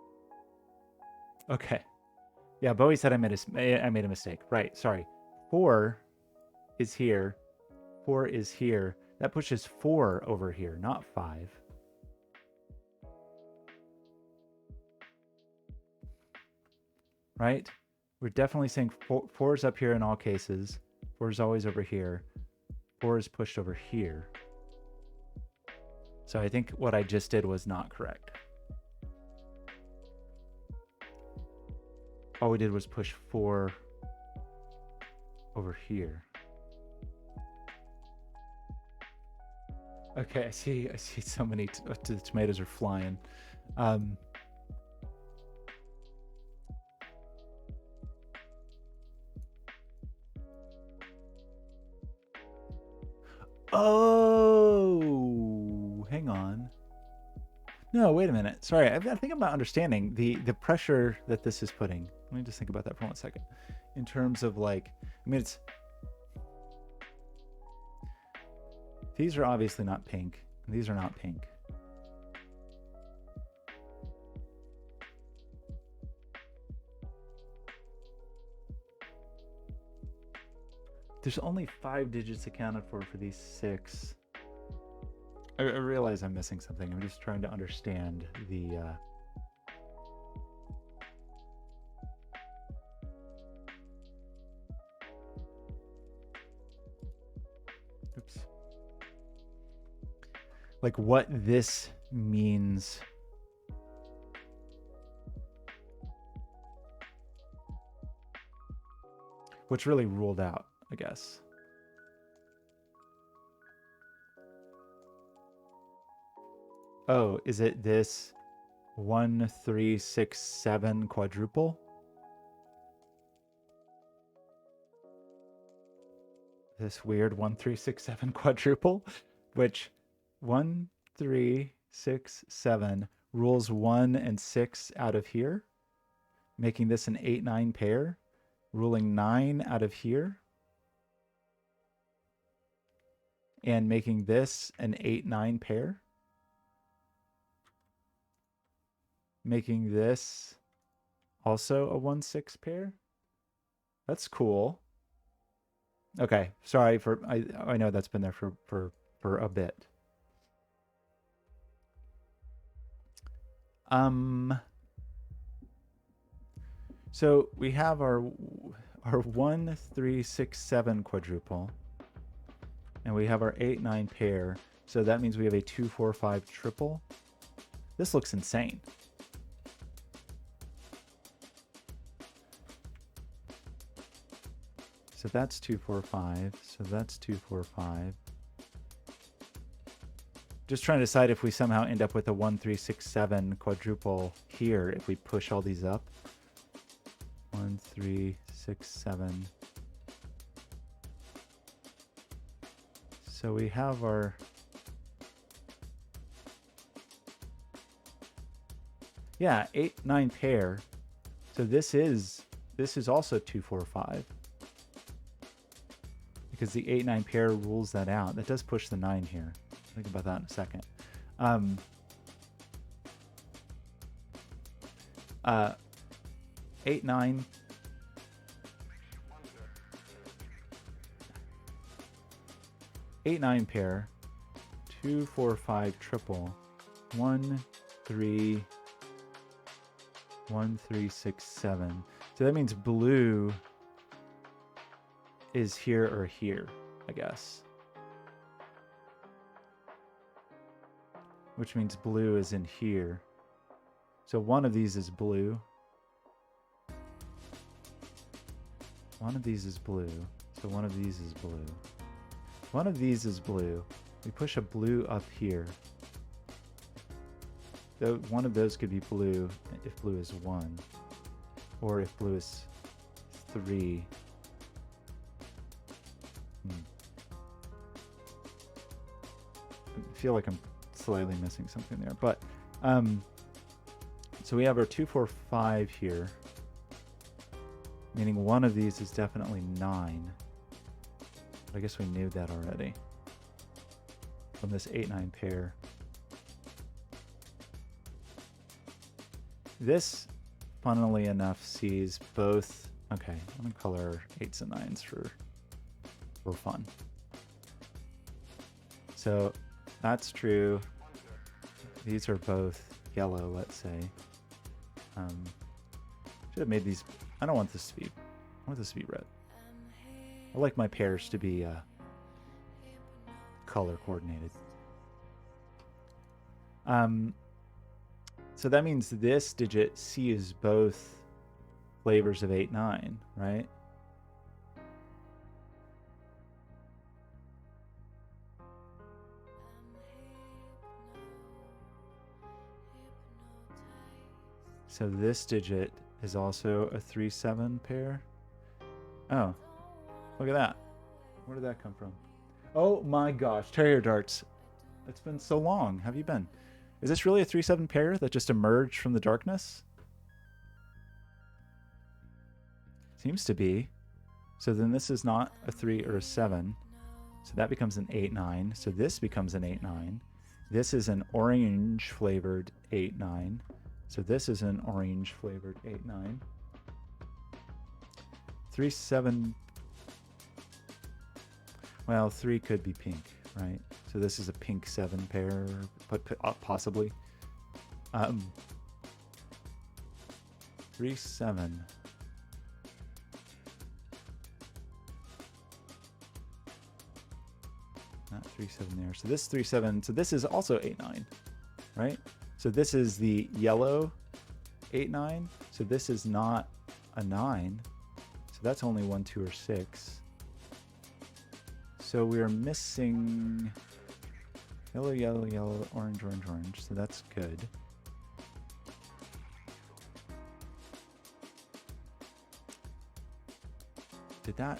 Okay. Yeah, Bowie said I made a mistake. Right, sorry. 4 is here. 4 is here. That pushes 4 over here, not 5. Right? We're definitely saying 4 is up here in all cases. 4 is always over here. 4 is pushed over here. So I think what I just did was not correct. All we did was push 4 over here. Okay, I see so many the tomatoes are flying. Oh, hang on. No, wait a minute. Sorry, I think I'm not understanding the pressure that this is putting. Let me just think about that for 1 second. In terms of like, I mean, it's these are obviously not pink. These are not pink. There's only 5 digits accounted for these 6. I realize I'm missing something. I'm just trying to understand the oops. Like what this means. What's really ruled out, I guess. Oh, is it this 1, 3, 6, 7 quadruple? This weird 1, 3, 6, 7 quadruple, which 1, 3, 6, 7 rules 1 and 6 out of here, making this an 8, 9 pair, ruling 9 out of here, and making this an 8, 9 pair. Making this also a 1, 6 pair. That's cool. Okay, sorry for I know that's been there for a bit. So we have our 1, 3, 6, 7 quadruple, and we have our 8, 9 pair. So that means we have a 2, 4, 5 triple. This looks insane. So that's 2, 4, 5. So that's 2, 4, 5. Just trying to decide if we somehow end up with a 1, 3, 6, 7 quadruple here if we push all these up. 1, 3, 6, 7. So we have our... Yeah, 8, 9 pair. So this is also 2, 4, 5. Because the 8, 9 pair rules that out. That does push the 9 here. Think about that in a second. 8, 9. Eight, 9 pair. 2, 4, 5 triple. 1, 3. 1, 3, 6, 7. So that means blue is here or here, I guess. Which means blue is in here. So one of these is blue. One of these is blue. So one of these is blue. One of these is blue. We push a blue up here. So one of those could be blue if blue is 1. Or if blue is 3. I feel like I'm slightly missing something there, but so we have our 2, 4, 5 here, meaning one of these is definitely 9. I guess we knew that already from this 8, 9 pair. This, funnily enough, sees both. Okay, I'm gonna color 8s and 9s for fun. So that's true. These are both yellow, let's say. Should have made these. I don't want this to be. I want this to be red. I like my pairs to be color coordinated. So that means this digit C is both flavors of 8, 9, right? So this digit is also a 3, 7 pair. Oh, look at that. Where did that come from? Oh my gosh, Terrier Darts. It's been so long. How have you been? Is this really a 3-7 pair that just emerged from the darkness? Seems to be. So then this is not a 3 or a 7. So that becomes an 8-9. So this becomes an 8-9. This is an orange flavored 8-9. So this is an orange flavored 8-9. 3-7. Well, 3 could be pink, right? So this is a pink 7 pair, but possibly. 3-7. Not 3-7 there. So this 3-7. So this is also 8-9, right? So this is the yellow 8-9. So this is not a 9. So that's only 1, 2, or 6. So we're missing yellow, yellow, yellow, orange, orange, orange. So that's good. Did that?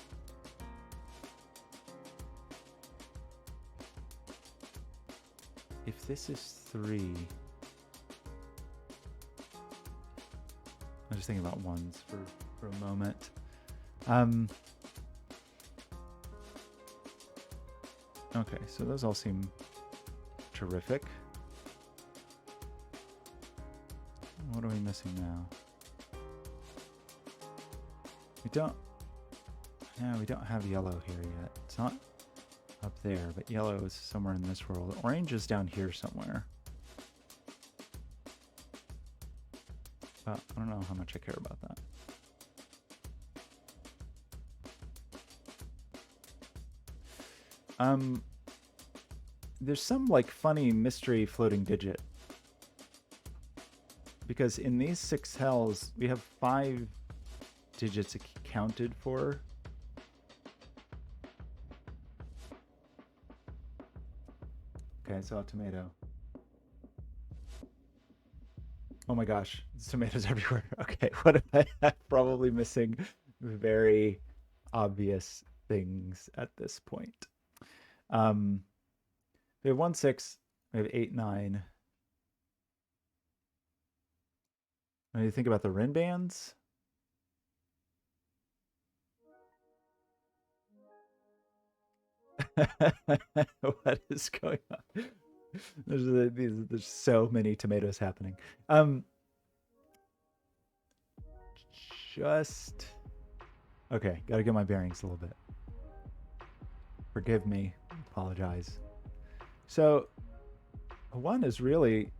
If this is 3, I'm just thinking about ones for a moment. Okay, so those all seem terrific. What are we missing now? We don't have yellow here yet. It's not up there, but yellow is somewhere in this world. Orange is down here somewhere. But I don't know how much I care about that. There's some like funny mystery floating digit. Because in these 6 hells, we have 5 digits accounted for. Okay, I saw a tomato. Oh my gosh, there's tomatoes everywhere. Okay, what am I probably missing very obvious things at this point. We have 1-6, we have 8-9. When you think about the Rin bands, what is going on? There's so many tomatoes happening. Just okay. Got to get my bearings a little bit. Forgive me. Apologize. So 1 is really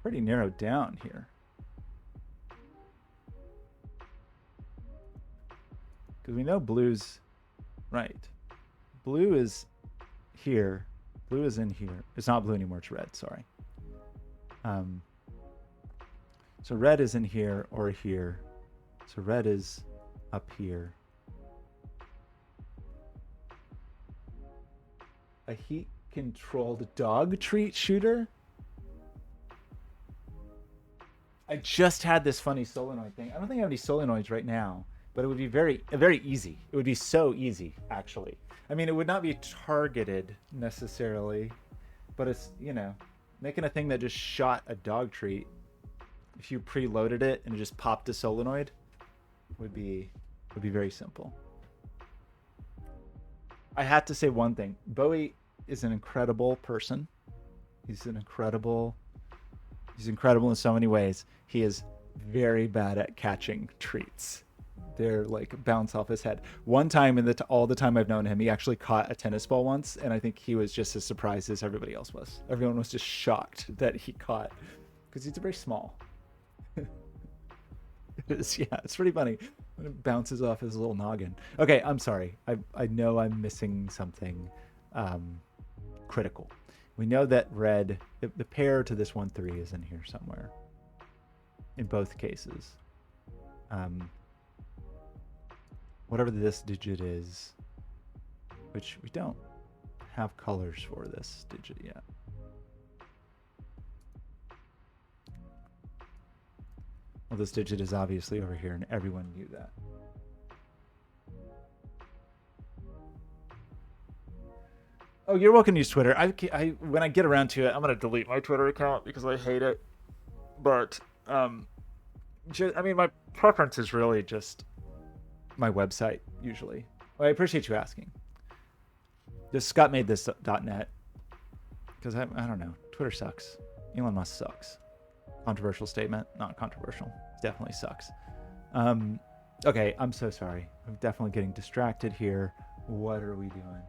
pretty narrowed down here. Because we know blue's right. Blue is here. Blue is in here. It's not blue anymore. It's red. Sorry. So red is in here or here. So red is up here. A heat-controlled dog treat shooter? I just had this funny solenoid thing. I don't think I have any solenoids right now, but it would be very easy. It would be so easy, actually. I mean, it would not be targeted necessarily, but it's, you know, making a thing that just shot a dog treat. If you preloaded it and it just popped a solenoid, would be very simple. I had to say one thing. Bowie is an incredible person. He's incredible in so many ways. He is very bad at catching treats. They're like bounce off his head. One time in all the time I've known him, he actually caught a tennis ball once, and I think he was just as surprised as everybody else was. Everyone was just shocked that he caught, because he's very small. It's pretty funny when it bounces off his little noggin. Okay, I'm sorry. I know I'm missing something critical. We know that red, the pair to this 1-3 is in here somewhere. In both cases. Whatever this digit is, which we don't have colors for this digit yet. Well, this digit is obviously over here, and everyone knew that. Oh, you're welcome to use Twitter. When I get around to it, I'm gonna delete my Twitter account because I hate it. But I mean, my preference is really just my website usually. Well, I appreciate you asking. Just Scott made this .net because I don't know. Twitter sucks. Elon Musk sucks. Controversial statement. Not controversial. Definitely sucks. Okay, I'm so sorry. I'm definitely getting distracted here. What are we doing?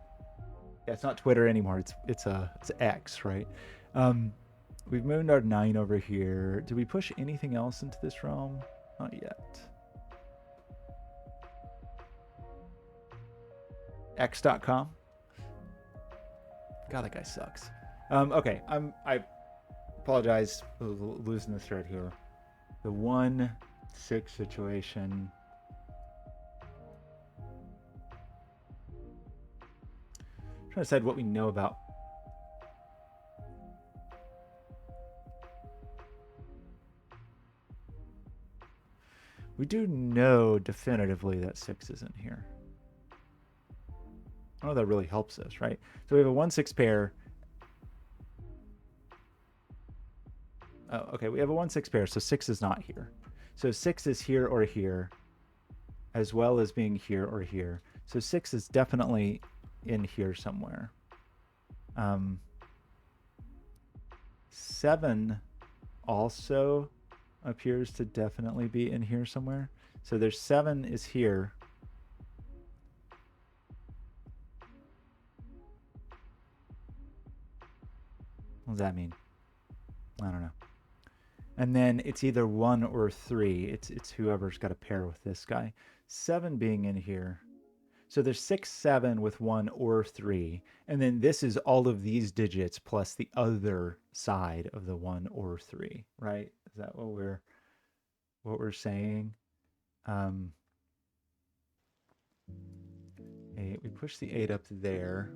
Yeah, it's not Twitter anymore. It's X, right? We've moved our 9 over here. Did we push anything else into this realm? Not yet. X.com. God, that guy sucks. Okay, I apologize for losing the thread here. The 1-6 situation. I'm trying to decide what we know about. We do know definitively that 6 isn't here. I don't know if that really helps us, right? So we have a 1-6 pair. Oh, okay, we have a 1-6 pair, so 6 is not here. So 6 is here or here, as well as being here or here. So 6 is definitely in here somewhere. 7 also appears to definitely be in here somewhere. So there's 7 is here. What does that mean? I don't know. And then it's either 1 or 3. It's whoever's got a pair with this guy. 7 being in here. So there's 6, 7 with 1 or 3. And then this is all of these digits plus the other side of the 1 or 3, right? Is that what we're saying? 8. We push the 8 up there.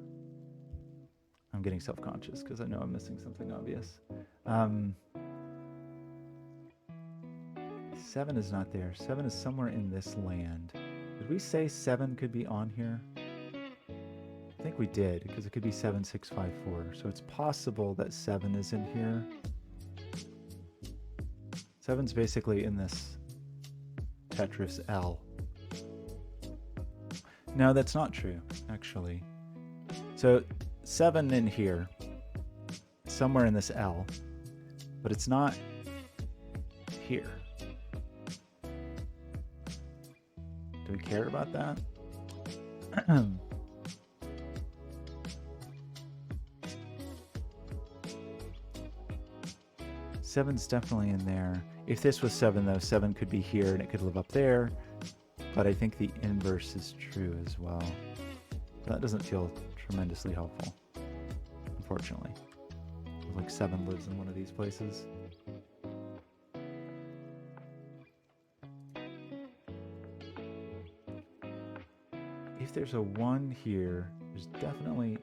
I'm getting self-conscious because I know I'm missing something obvious. 7 is not there. 7 is somewhere in this land. Did we say 7 could be on here? I think we did, because it could be 7, 6, 5, 4. So it's possible that 7 is in here. 7's basically in this Tetris L. No, that's not true, actually. So 7 in here, somewhere in this L, but it's not here. Do we care about that? Seven's definitely in there. If this was 7, though, 7 could be here and it could live up there. But I think the inverse is true as well. That doesn't feel tremendously helpful, unfortunately. Like 7 lives in one of these places. If there's a 1 here, there's definitely...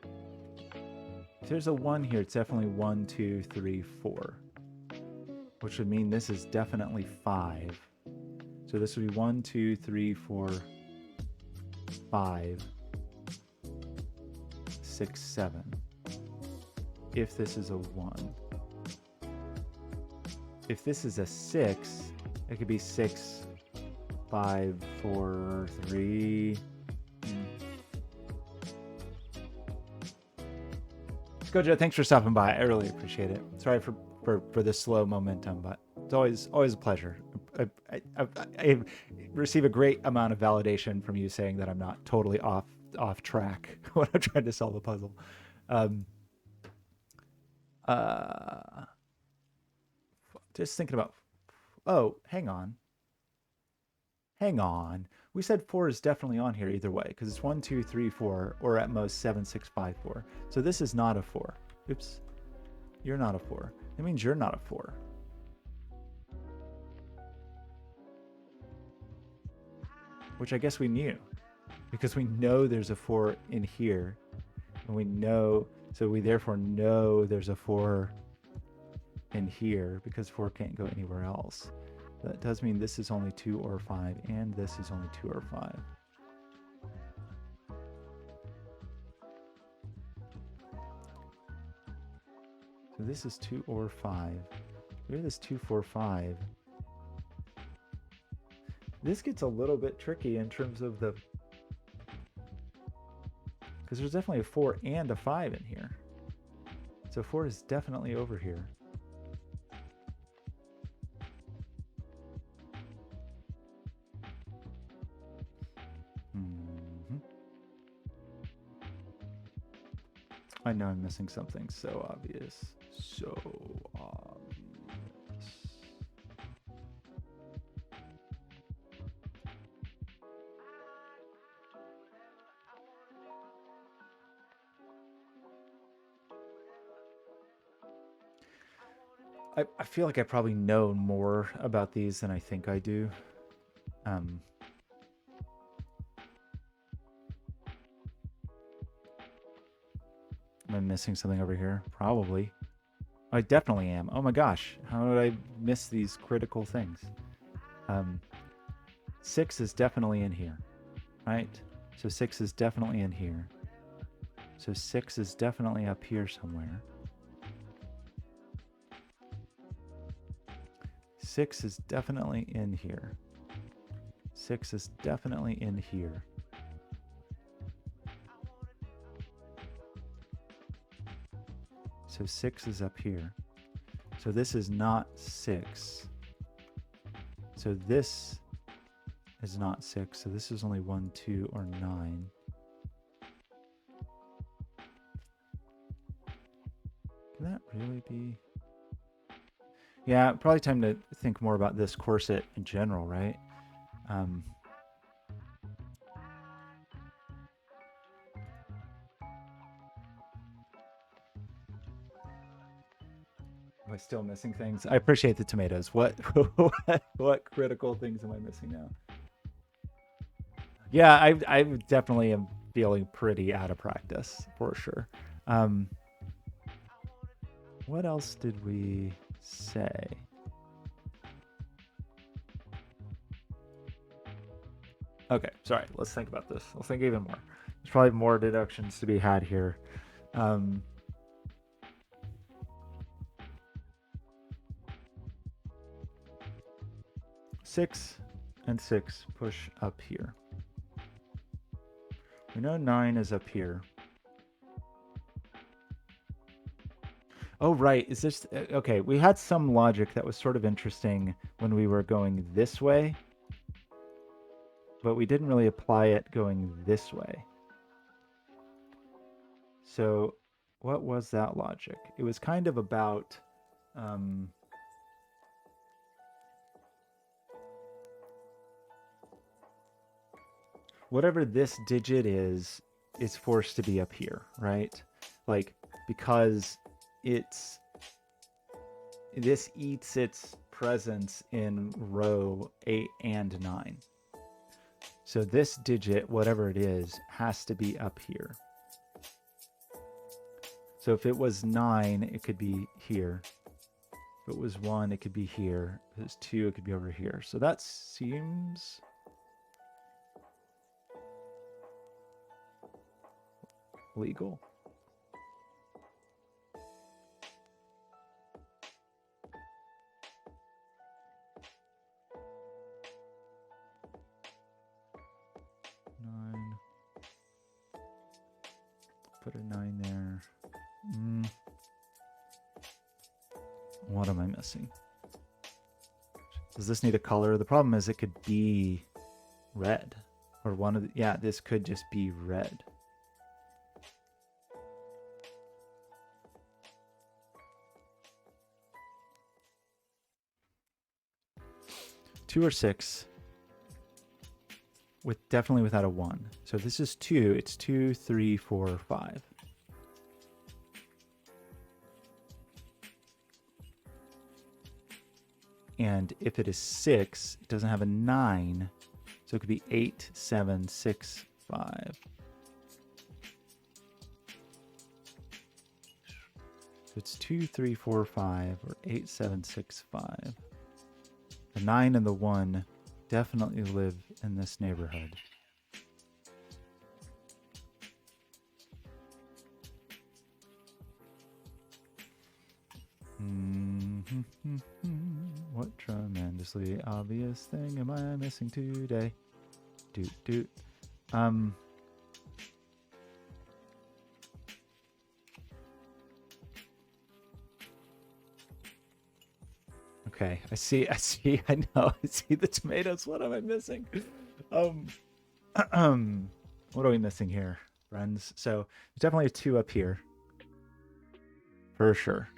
If there's a 1 here, it's definitely 1, 2, 3, 4. Which would mean this is definitely 5. So this would be 1, 2, 3, 4, 5, 6, 7. If this is a 1. If this is a 6, it could be 6, 5, 4, 3. Gojo, thanks for stopping by. I really appreciate it. Sorry for the slow momentum, but it's always a pleasure. I receive a great amount of validation from you saying that I'm not totally off track when I'm trying to solve a puzzle. Just thinking about... Oh, hang on. We said 4 is definitely on here either way, because it's 1, 2, 3, 4, or at most 7, 6, 5, 4. So this is not a 4. Oops. You're not a 4. That means you're not a 4. Which I guess we knew, because we know there's a 4 in here, and we know, so we therefore know there's a 4 in here, because 4 can't go anywhere else. That does mean this is only 2 or 5, and this is only 2 or 5. this is 2 or 5. Maybe this 2, 4, 5. This gets a little bit tricky in terms of the... Because there's definitely a 4 and a 5 in here. So 4 is definitely over here. I know I'm missing something so obvious. So obvious. I feel like I probably know more about these than I think I do. Am I missing something over here? Probably. I definitely am. Oh my gosh. How did I miss these critical things? 6 is definitely in here, right? So 6 is definitely in here. So 6 is definitely up here somewhere. 6 is definitely in here. 6 is definitely in here. So 6 is up here. So this is not 6. So this is not 6. So this is only 1, 2, or 9. Can that really be? Yeah, probably time to think more about this corset in general, right? Am I still missing things? I appreciate the tomatoes. What critical things am I missing now? Yeah, I definitely am feeling pretty out of practice for sure. What else did we say? Okay, sorry. Let's think about this. Let's think even more. There's probably more deductions to be had here. 6 and 6 push up here. We know 9 is up here. Oh, right. Is this... Okay, we had some logic that was sort of interesting when we were going this way, but we didn't really apply it going this way. So what was that logic? It was kind of about... whatever this digit is forced to be up here, right? Like, because this eats its presence in row 8 and 9. So this digit, whatever it is, has to be up here. So if it was 9, it could be here. If it was 1, it could be here. If it was 2, it could be over here. So that seems... legal. Put a 9 there. What am I missing? Does this need a color? The problem is it could be red. Or one of the... Yeah, this could just be red. Two or 6. Definitely without a 1. So this is 2. It's 2, 3, 4, 5. And if it is 6, it doesn't have a 9. So it could be 8, 7, 6, 5. So it's 2, 3, 4, 5, or 8, 7, 6, 5. The 9 and the 1 definitely live in this neighborhood. What tremendously obvious thing am I missing today? Doot doot. Okay, I see, I know, I see the tomatoes. What am I missing? What are we missing here, friends? So there's definitely a 2 up here. For sure.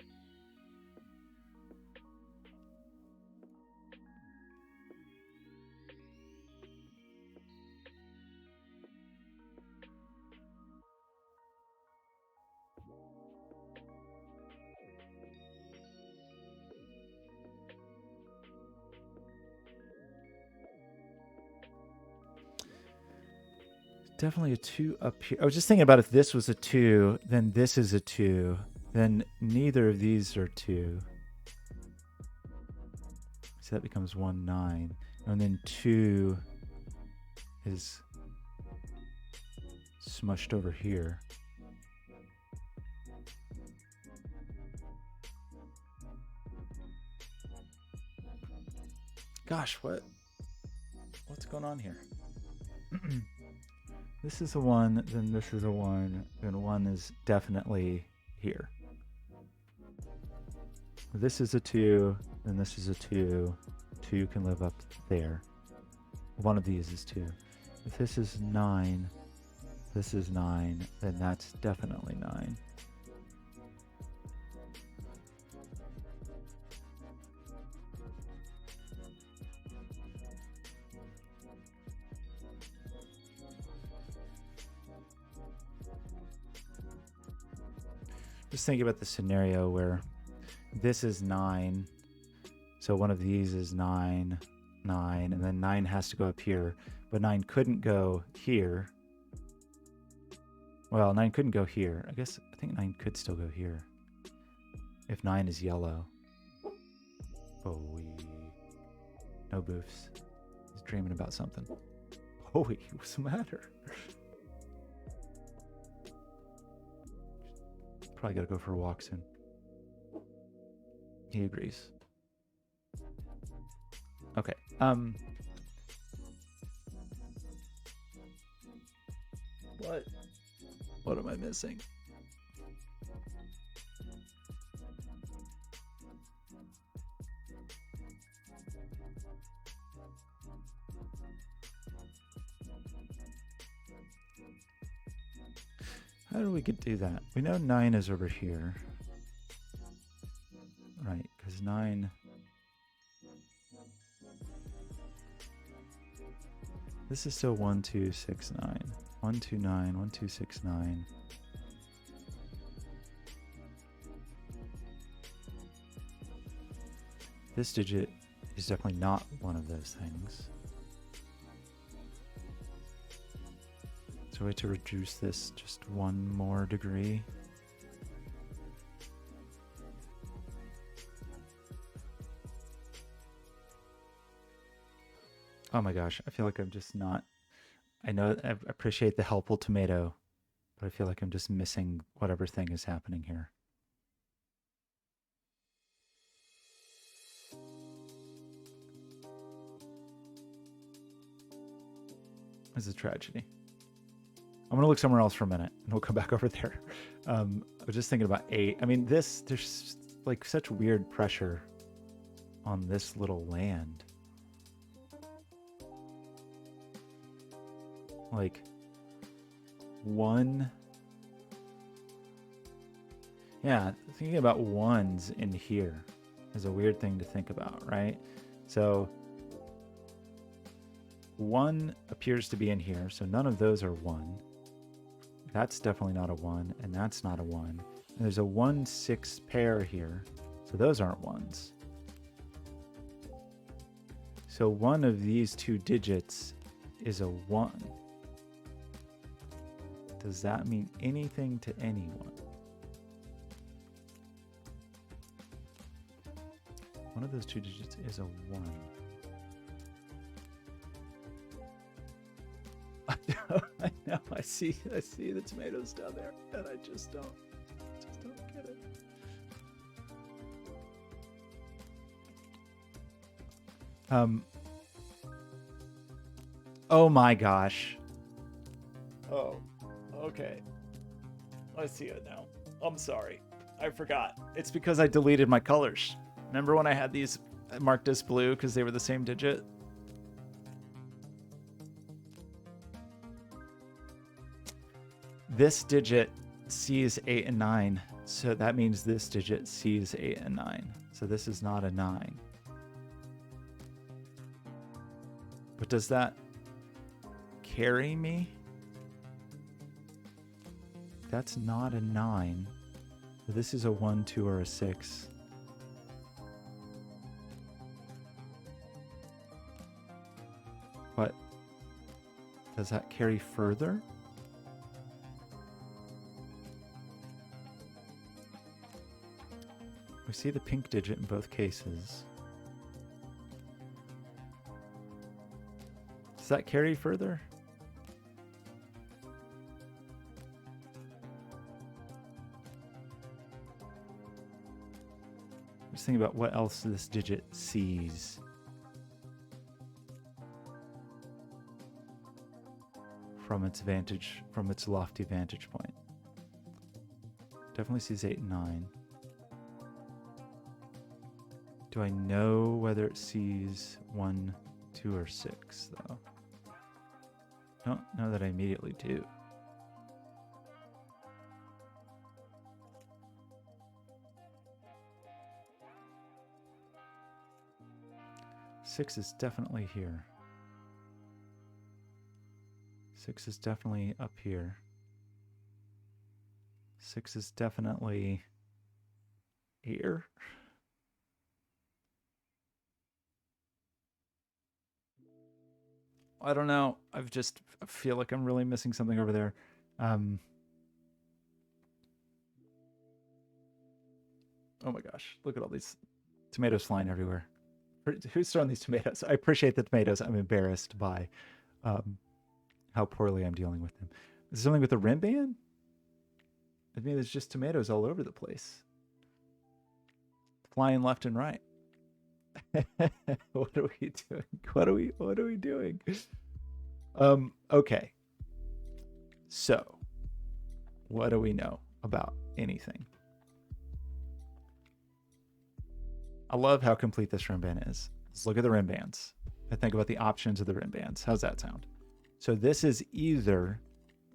Definitely a 2 up here. I was just thinking about if this was a 2, then this is a 2, then neither of these are 2. So that becomes 1, 9. And then 2 is smushed over here. Gosh, what's going on here? This is a 1, then this is a 1, then 1 is definitely here. This is a 2, then this is a 2. 2 can live up there. One of these is 2. If this is 9, this is 9, then that's definitely 9. Just think about the scenario where this is 9, so one of these is 9, 9, and then 9 has to go up here, but 9 couldn't go here. Well, 9 couldn't go here. I think 9 could still go here if 9 is yellow. Oh, no boofs. He's dreaming about something. Oh, what's the matter? Probably gotta go for a walk soon. He agrees. Okay. What am I missing? How do we could do that? We know 9 is over here. Right, because 9... This is still 1, 2, 6, 9. 1, 2, 9, 1, 2, 6, 9. This digit is definitely not one of those things. So we have to reduce this just 1 more degree. Oh my gosh, I feel like I'm just not... I know I appreciate the helpful tomato, but I feel like I'm just missing whatever thing is happening here. It's a tragedy. I'm going to look somewhere else for a minute, and we'll come back over there. I was just thinking about 8. I mean, there's like such weird pressure on this little land. Like 1. Yeah, thinking about 1s in here is a weird thing to think about, right? So 1 appears to be in here, so none of those are 1. That's definitely not a 1, and that's not a 1. And there's a 1, 6 pair here, so those aren't 1s. So one of these 2 digits is a 1. Does that mean anything to anyone? One of those 2 digits is a 1. I know. I see the tomatoes down there, and I just don't get it. Um. Oh my gosh. Oh, okay. I see it now. I'm sorry. I forgot. It's because I deleted my colors. Remember when I had these marked as blue because they were the same digit? This digit sees 8 and 9. So that means this digit sees 8 and 9. So this is not a 9. But does that carry me? That's not a 9. So this is a 1, 2, or a 6. But does that carry further? We see the pink digit in both cases. Does that carry further? Just think about what else this digit sees. From its lofty vantage point. Definitely sees 8 and 9. Do I know whether it sees 1, 2, or 6, though? Don't know that I immediately do. Six is definitely here. 6 is definitely up here. 6 is definitely here. I don't know. I feel like I'm really missing something over there. Oh my gosh. Look at all these tomatoes flying everywhere. Who's throwing these tomatoes? I appreciate the tomatoes. I'm embarrassed by how poorly I'm dealing with them. Is there something with the rim band? I mean, there's just tomatoes all over the place. Flying left and right. What are we doing? What are we doing? Okay. So, what do we know about anything? I love how complete this rim band is. Let's look at the rim bands. I think about the options of the rim bands. How's that sound? So this is either,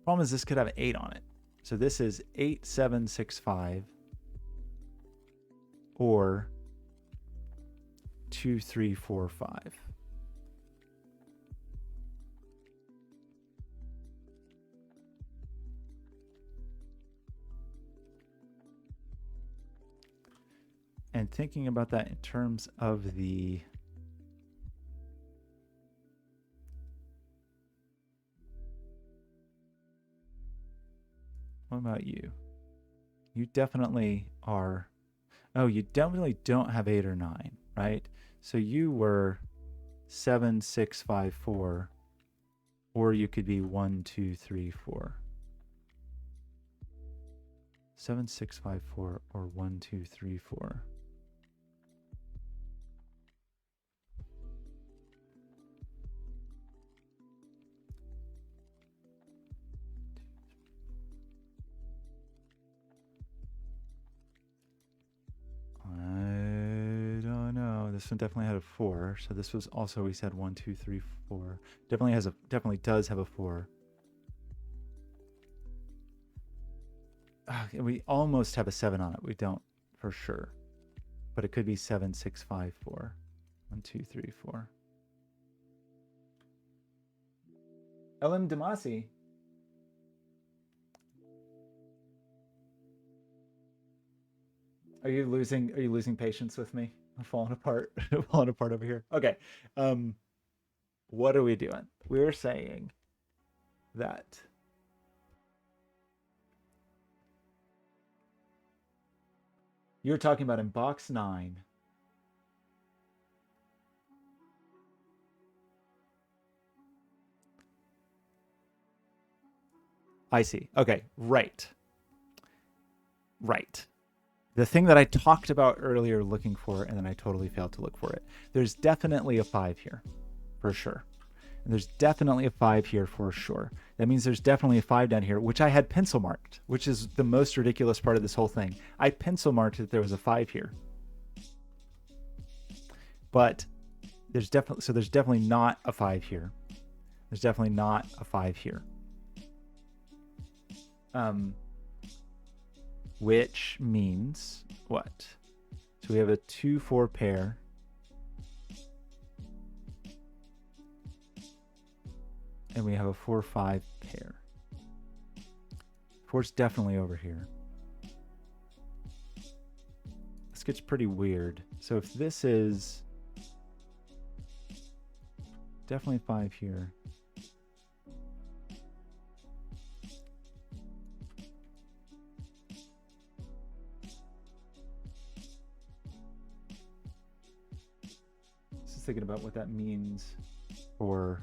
problem is this could have an 8 on it. So this is 8, 7, 6, 5, or 2, 3, 4, 5. And thinking about that in terms of the what about you? You definitely are. Oh, you definitely don't have 8 or 9, right? So you were 7, 6, 5, 4, or you could be 1, 2, 3, 4. 7, 6, 5, 4, or 1, 2, 3, 4. I don't know. This one definitely had a 4. So this was also, we said 1, 2, 3, 4. Definitely does have a 4. We almost have a 7 on it. We don't for sure. But it could be 7, 6, 5, 4. 1, 2, 3, 4. Ellen Damasi. Are you losing patience with me? I'm falling apart. Falling apart over here. Okay. What are we doing? We're saying that you're talking about in box 9. I see. Okay. Right. The thing that I talked about earlier looking for, and then I totally failed to look for it. There's definitely a 5 here, for sure. And there's definitely a 5 here for sure. That means there's definitely a 5 down here, which I had pencil marked, which is the most ridiculous part of this whole thing. I pencil marked that there was a 5 here. But there's definitely not a 5 here. There's definitely not a 5 here. Which means what? So we have a 2-4 pair. And we have a 4-5 pair. 4's definitely over here. This gets pretty weird. So if this is definitely 5 here. Just thinking about what that means for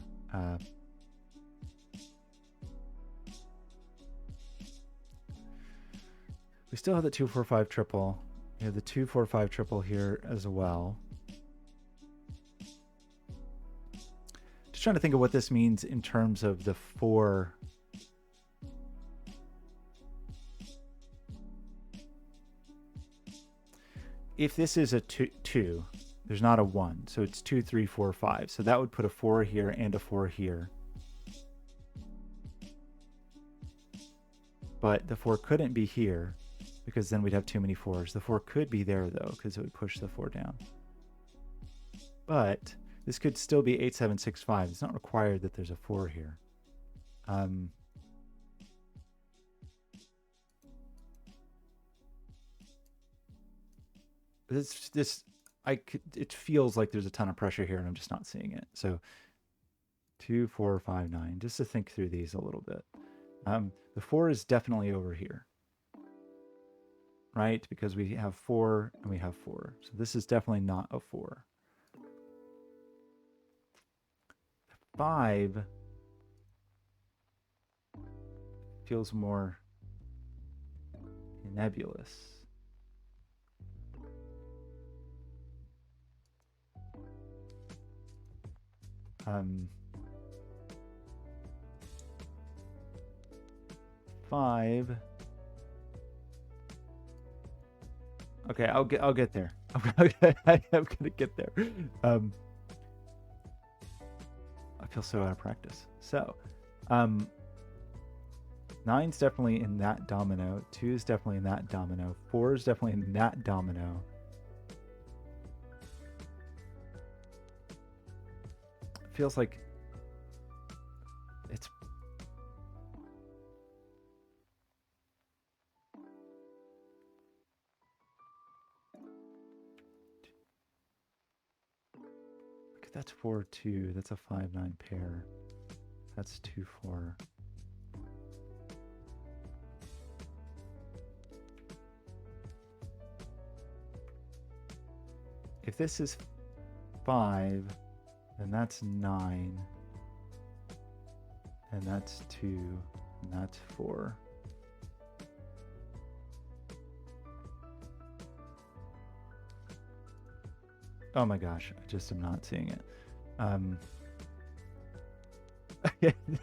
we still have the 2-4-5 triple. We have the 2-4-5 triple here as well. Just trying to think of what this means in terms of the 4. If this is a 2, there's not a 1, so it's 2, 3, 4, 5. So that would put a 4 here and a 4 here. But the 4 couldn't be here because then we'd have too many 4s. The 4 could be there though because it would push the 4 down. But this could still be 8, 7, 6, 5. It's not required that there's a 4 here. It feels like there's a ton of pressure here and I'm just not seeing it. So 2, 4, 5, 9, just to think through these a little bit. The 4 is definitely over here, right? Because we have 4 and we have 4. So this is definitely not a 4. 5 feels more nebulous. Five. Okay, I'll get there. Okay, I'm gonna get there. I feel so out of practice. So, 9's definitely in that domino. 2 is definitely in that domino. 4 is definitely in that domino. It feels like it's that's 4, 2. That's a 5, 9 pair. That's 2, 4. If this is 5, then that's 9. And that's 2. And that's 4. Oh my gosh, I just am not seeing it.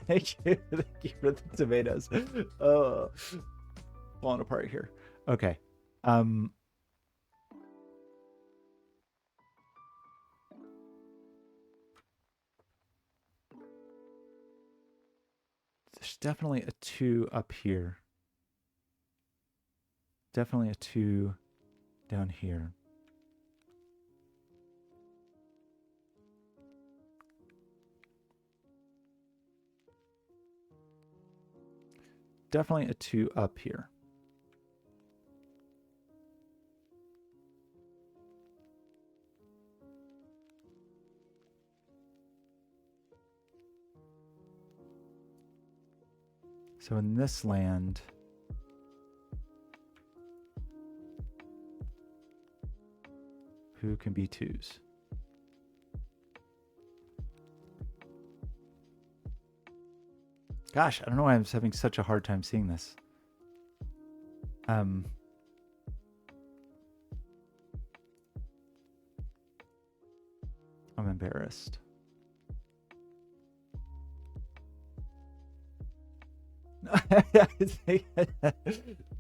Thank you for the tomatoes. Oh, falling apart here. Okay. There's definitely a 2 up here. Definitely a 2 down here. Definitely a 2 up here. So in this land, who can be 2s? Gosh, I don't know why I'm having such a hard time seeing this. I'm embarrassed.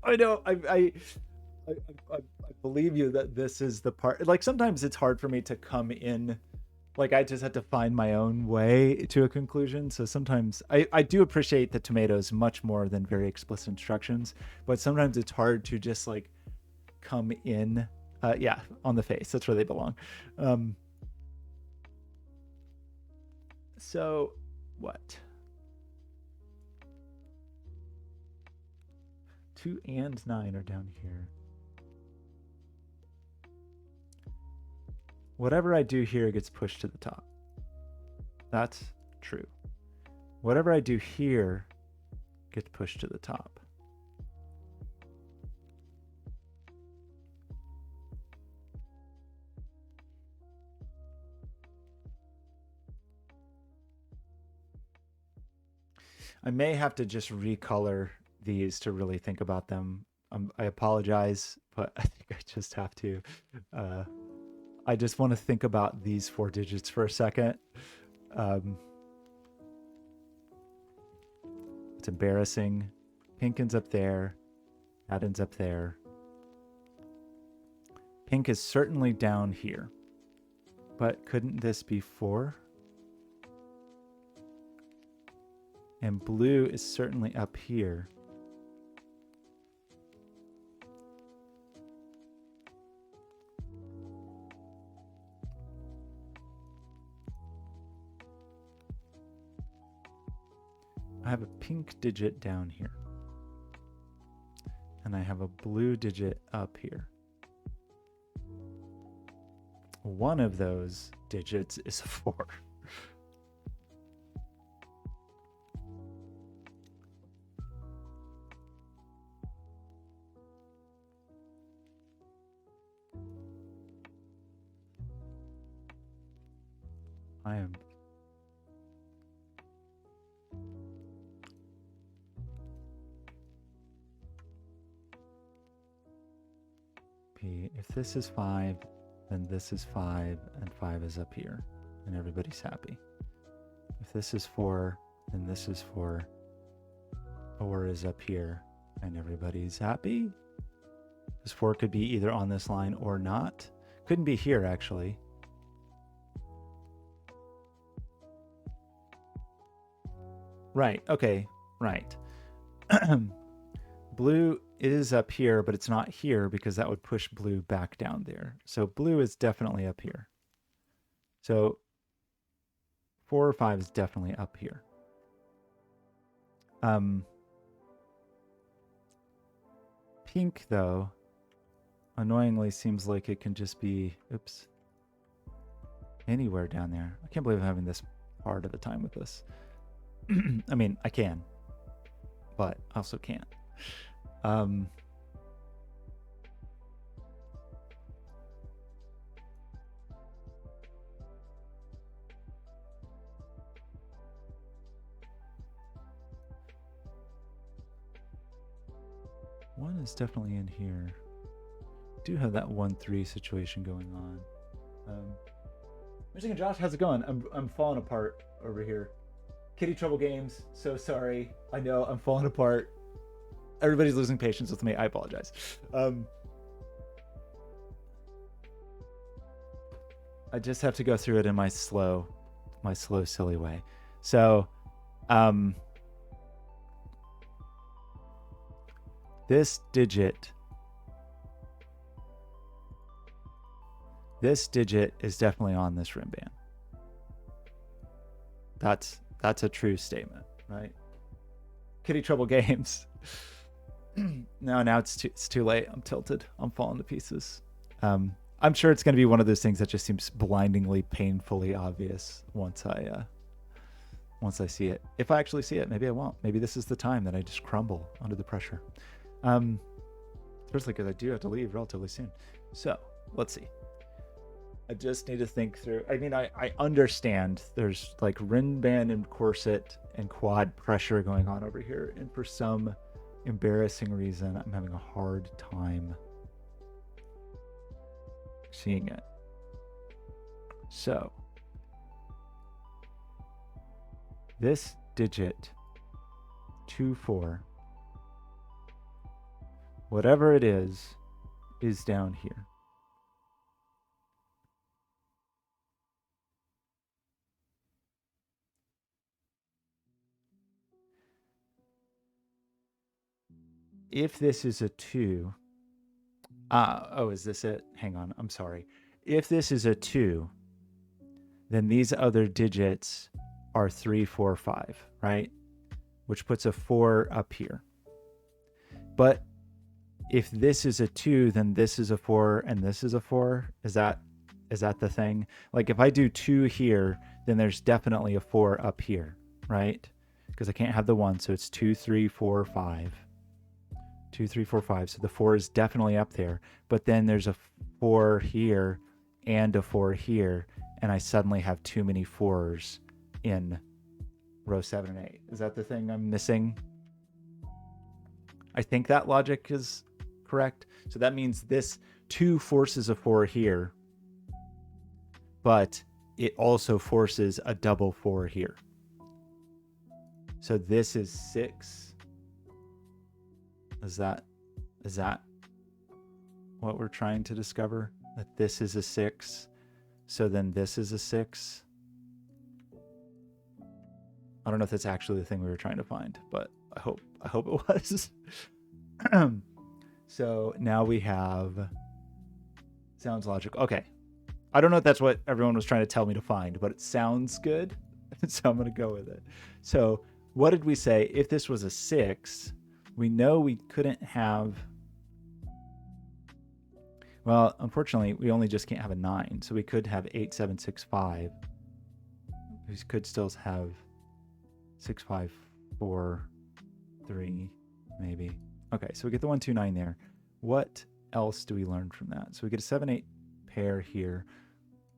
I know. I believe you that this is the part. Like sometimes it's hard for me to come in. Like I just had to find my own way to a conclusion. So sometimes I do appreciate the tomatoes much more than very explicit instructions. But sometimes it's hard to just like come in. Yeah, on the face. That's where they belong. So what? 2 and 9 are down here. Whatever I do here gets pushed to the top. That's true. Whatever I do here gets pushed to the top. I may have to just recolor these to really think about them. I apologize, but I think I just have to. I just want to think about these 4 digits for a second. It's embarrassing. Pink ends up there. That ends up there. Pink is certainly down here. But couldn't this be 4? And blue is certainly up here. I have a pink digit down here. And I have a blue digit up here. One of those digits is a 4. I am P. If this is 5, then this is 5, and 5 is up here, and everybody's happy. If this is 4, then this is 4. 4 is up here, and everybody's happy. This 4 could be either on this line or not. Couldn't be here, actually. Right, okay, right. Blue is up here, but it's not here because that would push blue back down there. So blue is definitely up here. So 4 or 5 is definitely up here. Pink, though, annoyingly seems like it can just be, oops, anywhere down there. I can't believe I'm having this hard of a time with this. I mean, I can, but I also can't. One is definitely in here. Do have that 1-3 situation going on. Mr. Josh, how's it going? I'm falling apart over here. Kitty Trouble Games, so sorry. I know I'm falling apart. Everybody's losing patience with me. I apologize. I just have to go through it in my slow, silly way. So, this digit is definitely on this rim band. That's a true statement, right? Kitty Trouble Games. No, it's too late. I'm tilted. I'm falling to pieces. I'm sure it's going to be one of those things that just seems blindingly, painfully obvious once I see it. If I actually see it, maybe I won't. Maybe this is the time that I just crumble under the pressure. Especially because I do have to leave relatively soon. So let's see. I just need to think through. I mean, I understand there's like rim band and corset and quad pressure going on over here, and for some embarrassing reason, I'm having a hard time seeing it. So This digit 2, 4, whatever it is down here. If this is a 2, oh, is this it? Hang on, I'm sorry. If this is a 2, then these other digits are 3, 4, 5, right? Which puts a 4 up here. But if this is a 2, then this is a 4 and this is a 4. Is that the thing? Like if I do 2 here, then there's definitely a 4 up here, right? Because I can't have the 1, so it's 2, 3, 4, 5. 2, 3, 4, 5. So the 4 is definitely up there. But then there's a 4 here and a 4 here, and I suddenly have too many 4s in row 7 and 8. Is that the thing I'm missing? I think that logic is correct. So that means this 2 forces a 4 here, but it also forces a double 4 here. So this is 6. Is that what we're trying to discover? That this is a 6, so then this is a 6. I don't know if that's actually the thing we were trying to find, but I hope it was. So now we have sounds logical. Okay. I don't know if that's what everyone was trying to tell me to find, but it sounds good. So I'm going to go with it. So what did we say? If this was a 6, we know we couldn't have, well, unfortunately, we only just can't have a 9. So we could have 8, 7, 6, 5. We could still have 6, 5, 4, 3, maybe. Okay, so we get the 1, 2, 9 there. What else do we learn from that? So we get a 7, 8 pair here,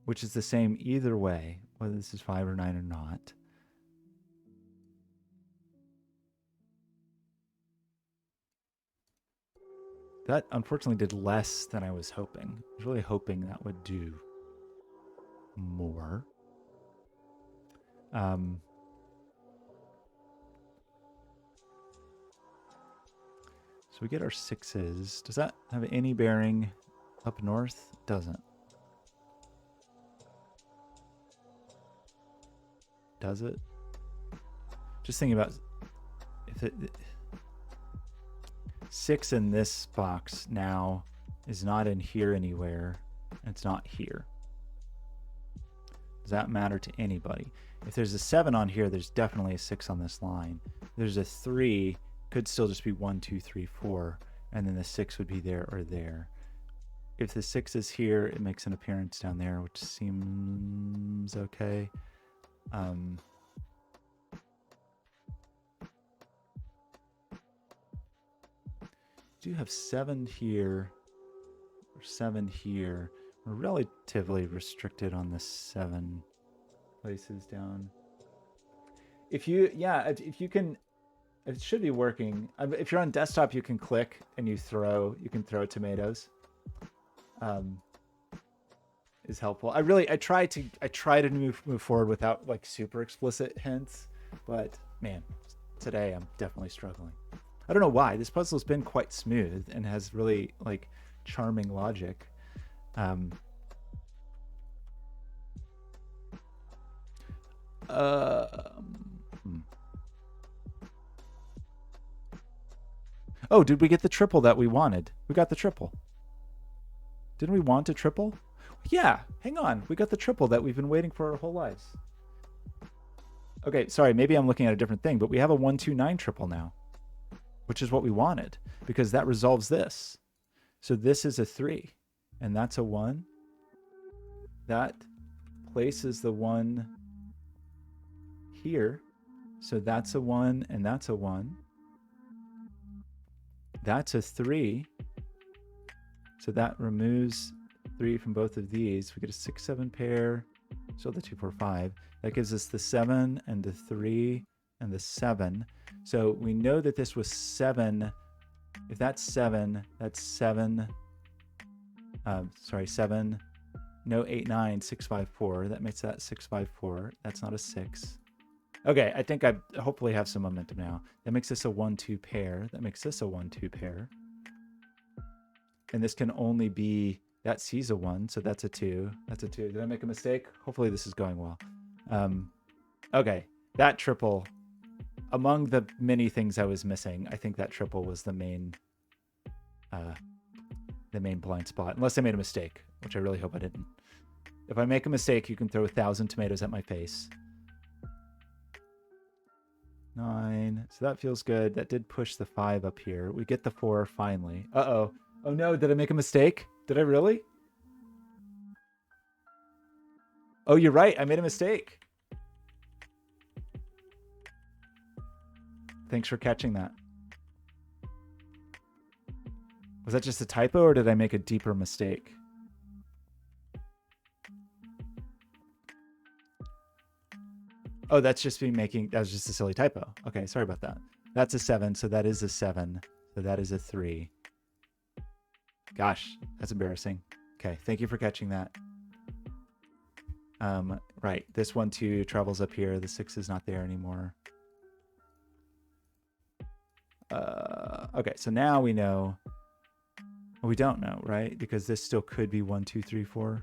which is the same either way, whether this is 5 or 9 or not. That unfortunately did less than I was hoping. I was really hoping that would do more. So we get our 6s. Does that have any bearing up north? It doesn't. Does it? Just thinking about if it 6 in this box now is not in here anywhere. It's not here. Does that matter to anybody? If there's a 7 on here, there's definitely a 6 on this line. There's a 3, could still just be 1, 2, 3, 4, and then the 6 would be there or there. If the 6 is here, it makes an appearance down there, which seems okay. Do have 7 here or 7 here. We're relatively restricted on the 7 places down. If you can, it should be working. If you're on desktop, you can click and you can throw tomatoes. Is helpful. I try to move forward without like super explicit hints, but man, today I'm definitely struggling. I don't know why. This puzzle's been quite smooth and has really like charming logic. Oh, did we get the triple that we wanted? We got the triple. Didn't we want a triple? Yeah, hang on. We got the triple that we've been waiting for our whole lives. Okay, sorry, maybe I'm looking at a different thing, but we have a 1, 2, 9 triple now, which is what we wanted, because that resolves this. So this is a 3, and that's a 1. That places the 1 here. So that's a 1, and that's a 1. That's a 3. So that removes 3 from both of these. We get a 6, 7 pair. So the 2, 4, 5. That gives us the 7 and the 3 and the 7. So we know that this was 7. If that's 7, that's 7. 7. No, 8, 9, 6, 5, 4. That makes that 6, 5, 4. That's not a 6. Okay, I think I hopefully have some momentum now. That makes this a 1-2 pair. That makes this a 1-2 pair. And this can only be, that C's a 1, so that's a 2. That's a 2. Did I make a mistake? Hopefully this is going well. Okay, that triple, among the many things I was missing, I think that triple was the main blind spot, unless I made a mistake, which I really hope I didn't. If I make a mistake, you can throw 1,000 tomatoes at my face. 9. So that feels good. That did push the 5 up here. We get the 4 finally. Uh-oh. Oh no, did I make a mistake? Did I really? Oh, you're right. I made a mistake. Thanks for catching that. Was that just a typo or did I make a deeper mistake? Oh, that's just me making, that was just a silly typo. Okay, sorry about that. That's a 7, so that is a 7. So that is a 3. Gosh, that's embarrassing. Okay, thank you for catching that. Right, this 1-2 travels up here. The 6 is not there anymore. Okay, so now we know. Well, we don't know, right? Because this still could be 1, 2, 3, 4.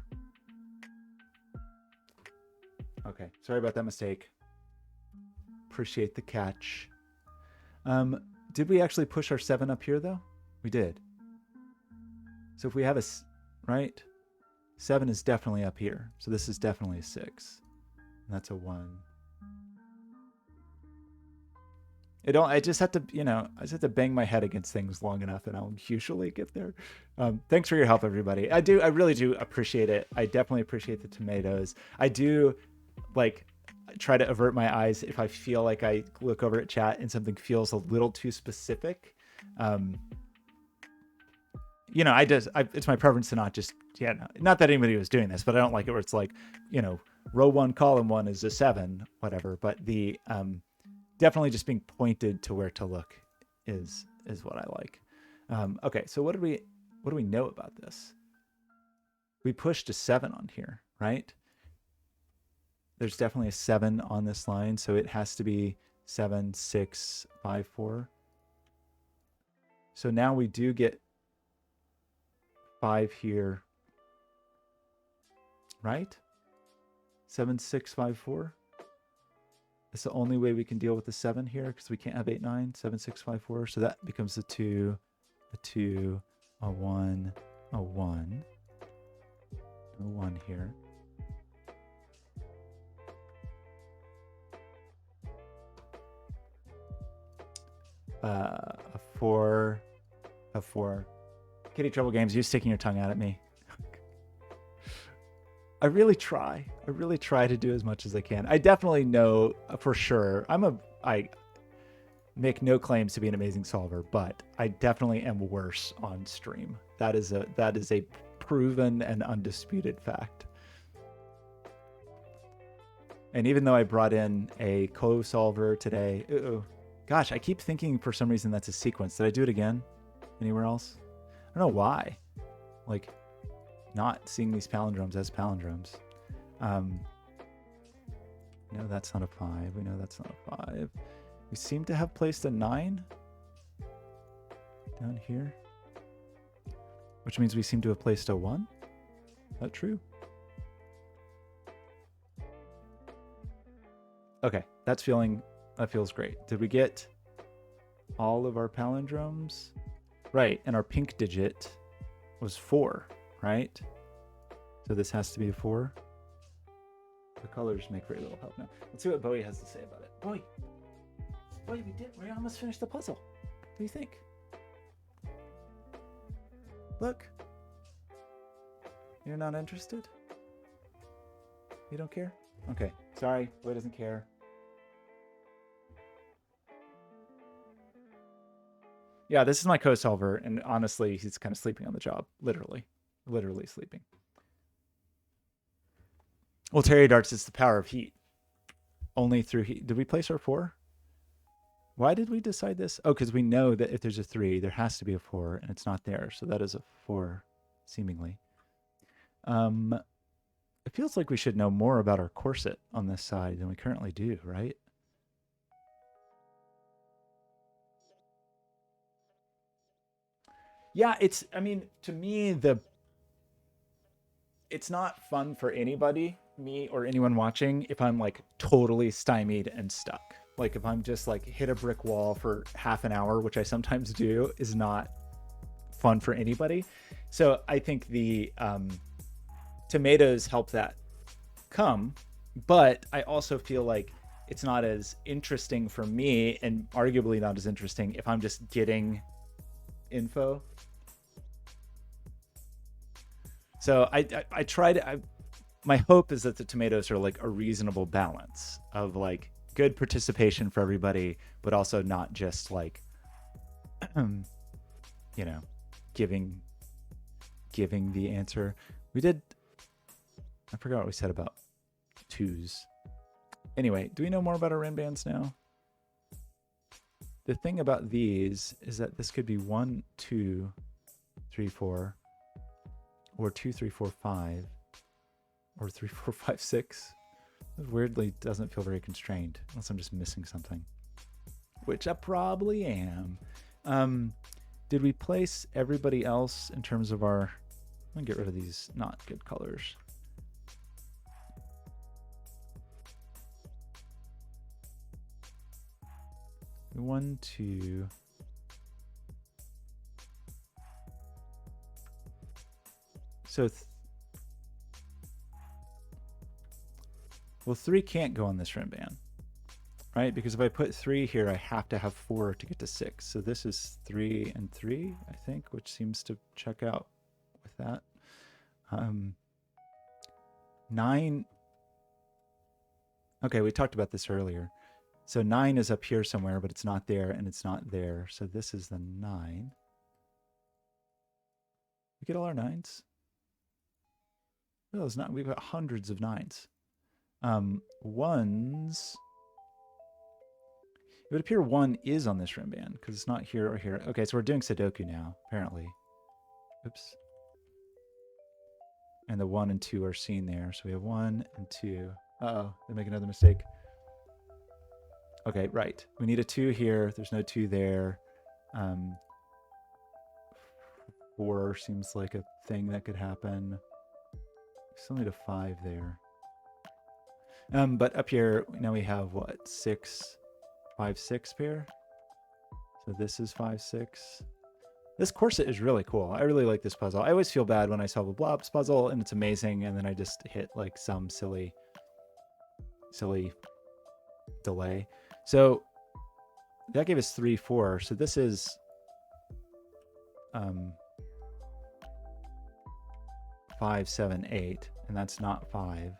Okay, sorry about that mistake. Appreciate the catch. Did we actually push our 7 up here though? We did. So if we have a, right? 7 is definitely up here. So this is definitely a 6. And that's a 1. I just have to, I just have to bang my head against things long enough and I'll usually get there. Thanks for your help, everybody. I really do appreciate it. I definitely appreciate the tomatoes. I do try to avert my eyes if I feel like I look over at chat and something feels a little too specific. It's my preference to not just, not that anybody was doing this, but I don't like it where it's like, row 1, column 1 is a 7, whatever. But the, definitely just being pointed to where to look is what I like. Okay, so what do we know about this? We pushed a 7 on here, right? There's definitely a 7 on this line, so it has to be 7, 6, 5, 4. So now we do get 5 here, right? 7, 6, 5, 4. It's the only way we can deal with the 7 here because we can't have 8, 9, 7, 6, 5, 4. So that becomes a 2, a 2, a 1, a 1, a 1 here. A 4, a 4. Kitty Trouble Games, you sticking your tongue out at me. I really try to do as much as I can. I definitely know for sure. I make no claims to be an amazing solver, but I definitely am worse on stream. That is a proven and undisputed fact. And even though I brought in a co-solver today, gosh, I keep thinking for some reason that's a sequence. Did I do it again? Anywhere else? I don't know why. Not seeing these palindromes as palindromes. No, that's not a 5. We know that's not a 5. We seem to have placed a 9 down here, which means we seem to have placed a 1. Is that true? Okay, that feels great. Did we get all of our palindromes? Right, and our pink digit was 4, right? So this has to be a 4. The colors make very little help now. Let's see what Bowie has to say about it. Bowie, we almost finished the puzzle. What do you think? Look. You're not interested? You don't care? Okay, sorry, Bowie doesn't care. Yeah, this is my co-solver, and honestly, he's kind of sleeping on the job. Literally sleeping. Well, Terry Darts is the power of heat. Only through heat. Did we place our 4? Why did we decide this? Oh, because we know that if there's a 3, there has to be a 4, and it's not there. So that is a 4, seemingly. It feels like we should know more about our corset on this side than we currently do, right? Yeah, I mean, to me, it's not fun for anybody, me or anyone watching, if I'm like totally stymied and stuck. Like if I'm just like hit a brick wall for half an hour, which I sometimes do, is not fun for anybody. So I think the tomatoes help that come, but I also feel like it's not as interesting for me, and arguably not as interesting if I'm just getting info. So I try to. My hope is that the tomatoes are like a reasonable balance of like good participation for everybody, but also not just like, you know, giving the answer. We did. I forgot what we said about twos. Anyway, do we know more about our bands now? The thing about these is that this could be 1, 2, 3, 4, or 2, 3, 4, 5, or 3, 4, 5, 6. It weirdly doesn't feel very constrained, unless I'm just missing something, which I probably am. Did we place everybody else in terms of our... I'm gonna get rid of these not good colors. One, two. So, well, 3 can't go on this rim band, right? Because if I put 3 here, I have to have 4 to get to 6. So this is 3 and 3, I think, which seems to check out with that. 9. Okay, we talked about this earlier. So 9 is up here somewhere, but it's not there, and it's not there. So this is the 9. We get all our 9s? No, it's not. We've got hundreds of 9s. 1s. It would appear 1 is on this rim band because it's not here or here. Okay, so we're doing Sudoku now, apparently. Oops. And the 1 and 2 are seen there. So we have 1 and 2. Uh-oh, they make another mistake. Okay, right. We need a 2 here. There's no 2 there. 4 seems like a thing that could happen. Still need a 5 there. But up here, now we have what? 6, 5, 6 pair. So this is 5, 6. This corset is really cool. I really like this puzzle. I always feel bad when I solve a Blobz puzzle and it's amazing, and then I just hit like some silly delay. So that gave us 3, 4. So this is 5, 7, 8, and that's not 5, and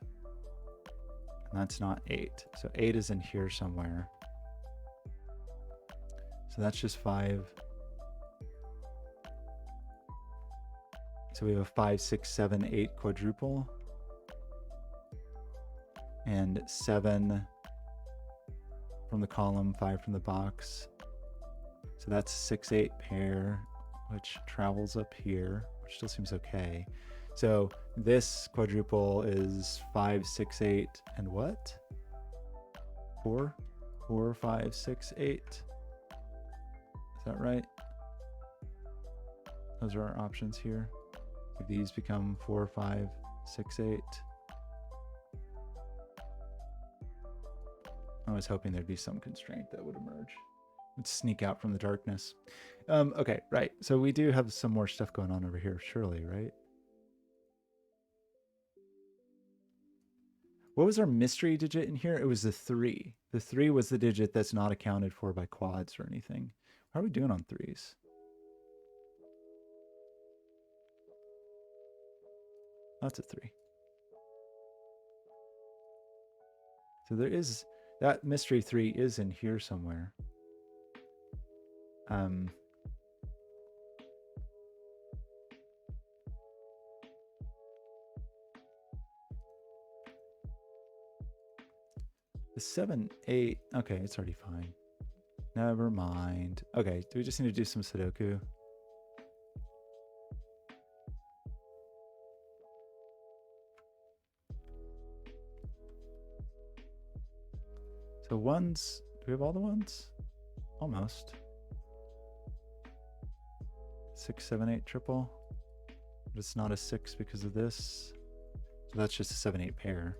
that's not 8. So 8 is in here somewhere. So that's just 5. So we have a 5, 6, 7, 8 quadruple, and 7 from the column, 5 from the box. So that's 6, 8 pair, which travels up here, which still seems okay. So this quadruple is 5, 6, 8, and what? 4? 4, 5, 6, 8. Is that right? Those are our options here. So these become 4, 5, 6, 8. I was hoping there'd be some constraint that would emerge. Let's sneak out from the darkness. Okay, right. So we do have some more stuff going on over here, surely, right? What was our mystery digit in here? It was the 3. The 3 was the digit that's not accounted for by quads or anything. How are we doing on 3s? That's a 3. So there is... that mystery 3 is in here somewhere. The 7, 8. Okay, it's already fine. Never mind. Okay, do we just need to do some Sudoku? So 1s, do we have all the 1s? Almost. 6, 7, 8 triple. But it's not a 6 because of this. So that's just a 7, 8 pair.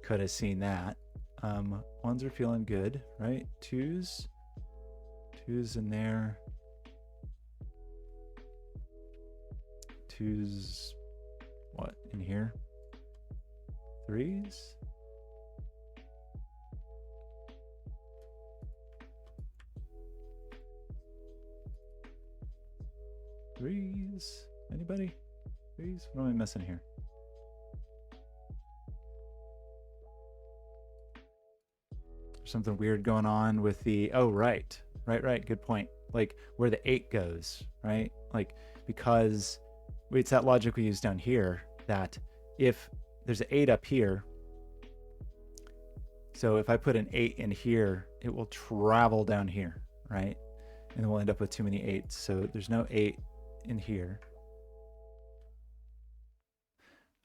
Could have seen that. Ones are feeling good, right? Twos in there. Twos, what, in here? Threes? Threes? Anybody? Threes? What am I missing here? There's something weird going on with the, oh, right, good point. Like where the 8 goes, right? Like, because it's that logic we use down here that if there's an 8 up here, so if I put an 8 in here, it will travel down here, right? And then we'll end up with too many 8s. So there's no 8 in here.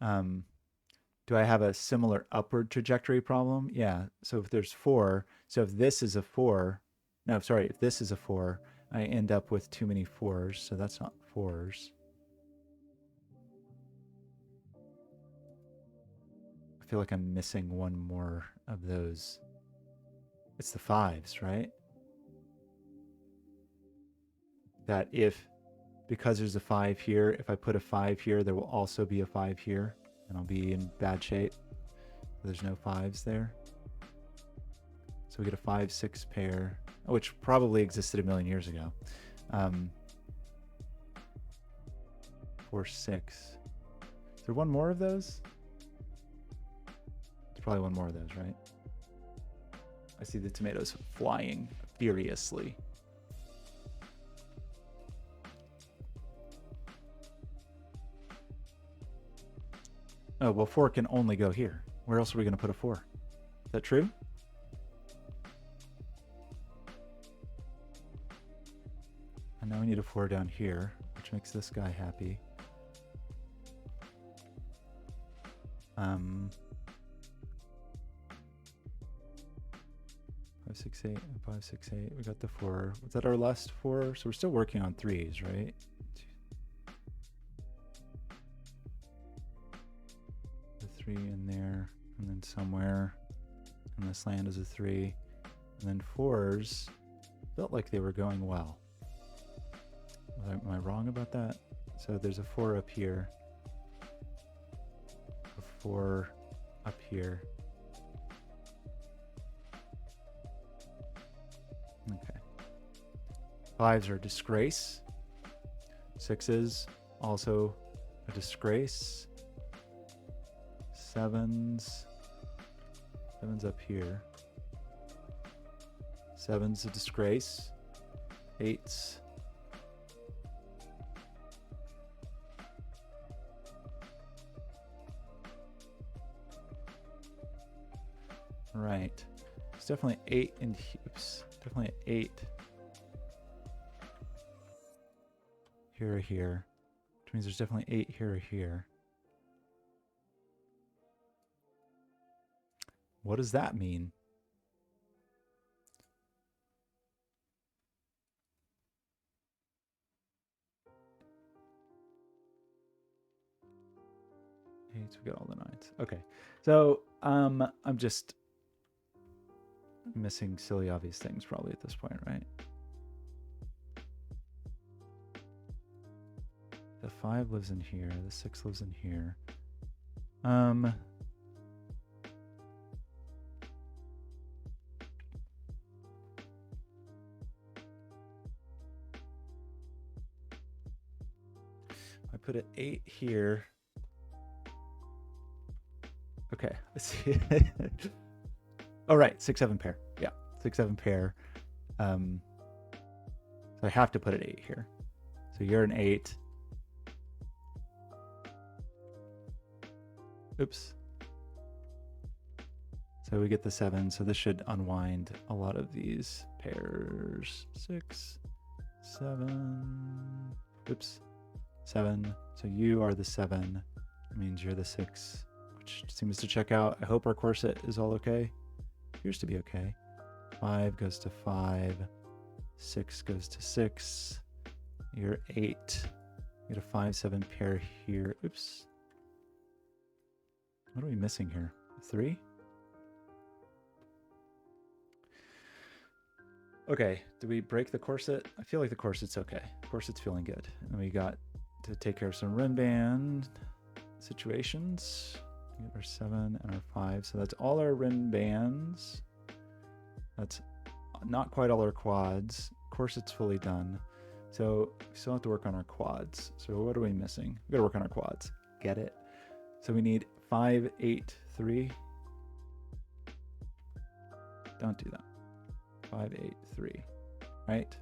Do I have a similar upward trajectory problem? Yeah. So if there's 4, so if this is a 4, no, sorry, if this is a 4, I end up with too many 4s. So that's not 4s. I feel like I'm missing one more of those. It's the 5s, right? That if, because there's a 5 here, if I put a 5 here, there will also be a 5 here, and I'll be in bad shape. There's no 5s there. So we get a 5, 6 pair, which probably existed a million years ago. 4, 6. Is there one more of those? There's probably one more of those, right? I see the tomatoes flying furiously. Oh, well, 4 can only go here. Where else are we going to put a 4? Is that true? And now we need a 4 down here, which makes this guy happy. 5, 6, 8, 5, 6, 8. We got the 4. Was that our last 4? So we're still working on 3s, right? The 3 in there, and then somewhere, and this land is a 3, and then 4s felt like they were going well. Am I wrong about that? So there's a 4 up here, a 4 up here. Okay. 5s are a disgrace. 6s also a disgrace. 7s up here. 7's a disgrace. 8's. Right. It's definitely 8 in oops. Definitely an 8 here or here, which means there's definitely 8 here or here. What does that mean? Eights, we got all the 9s. Okay, so I'm just missing silly obvious things probably at this point, right? The 5 lives in here, the 6 lives in here. I put an 8 here. Okay, let's see. Oh, right, 6, 7 pair. Yeah, 6, 7 pair. So I have to put an 8 here. So you're an 8. Oops. So we get the 7. So this should unwind a lot of these pairs. 6, 7. Oops. 7. So you are the 7. That means you're the 6, which seems to check out. I hope our corset is all okay. Appears to be okay. 5 goes to 5. 6 goes to 6. You're 8. You get a 5-7 pair here. Oops. What are we missing here? 3? Okay, do we break the corset? I feel like the corset's okay. Corset's feeling good. And we got to take care of some rim band situations. We get our 7 and our 5. So that's all our rim bands. That's not quite all our quads. Corset's fully done. So we still have to work on our quads. So what are we missing? We gotta work on our quads. Get it? So we need 5, 8, 3. Don't do that. 5, 8, 3. Right?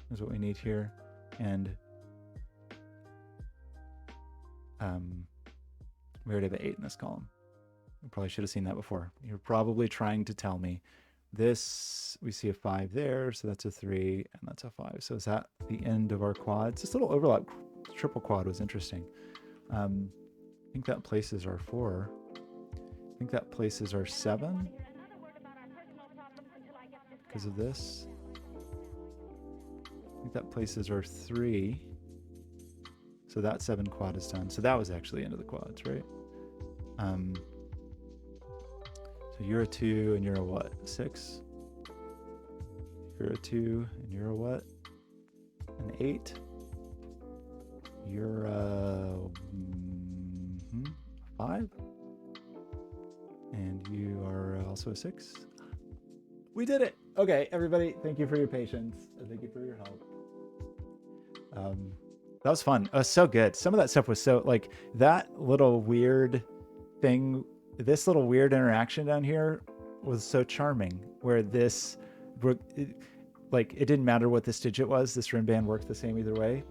That's what we need here. And we already have an 8 in this column. We probably should have seen that before. You're probably trying to tell me this, we see a 5 there, so that's a 3, and that's a 5. So is that the end of our quads? This little overlap triple quad was interesting. I think that places our 4. I think that places our 7 because of this. I think that places our 3. So that 7 quad is done. So that was actually the end of the quads, right? So you're a 2 and you're a what? 6? You're a 2 and you're a what? An 8? You're a 5? And you are also a 6? We did it! Okay, everybody, thank you for your patience. Thank you for your help. That was fun. It was so good. Some of that stuff was so, like, that little weird thing, this little weird interaction down here was so charming, where this, like, it didn't matter what this digit was. This rim band worked the same either way.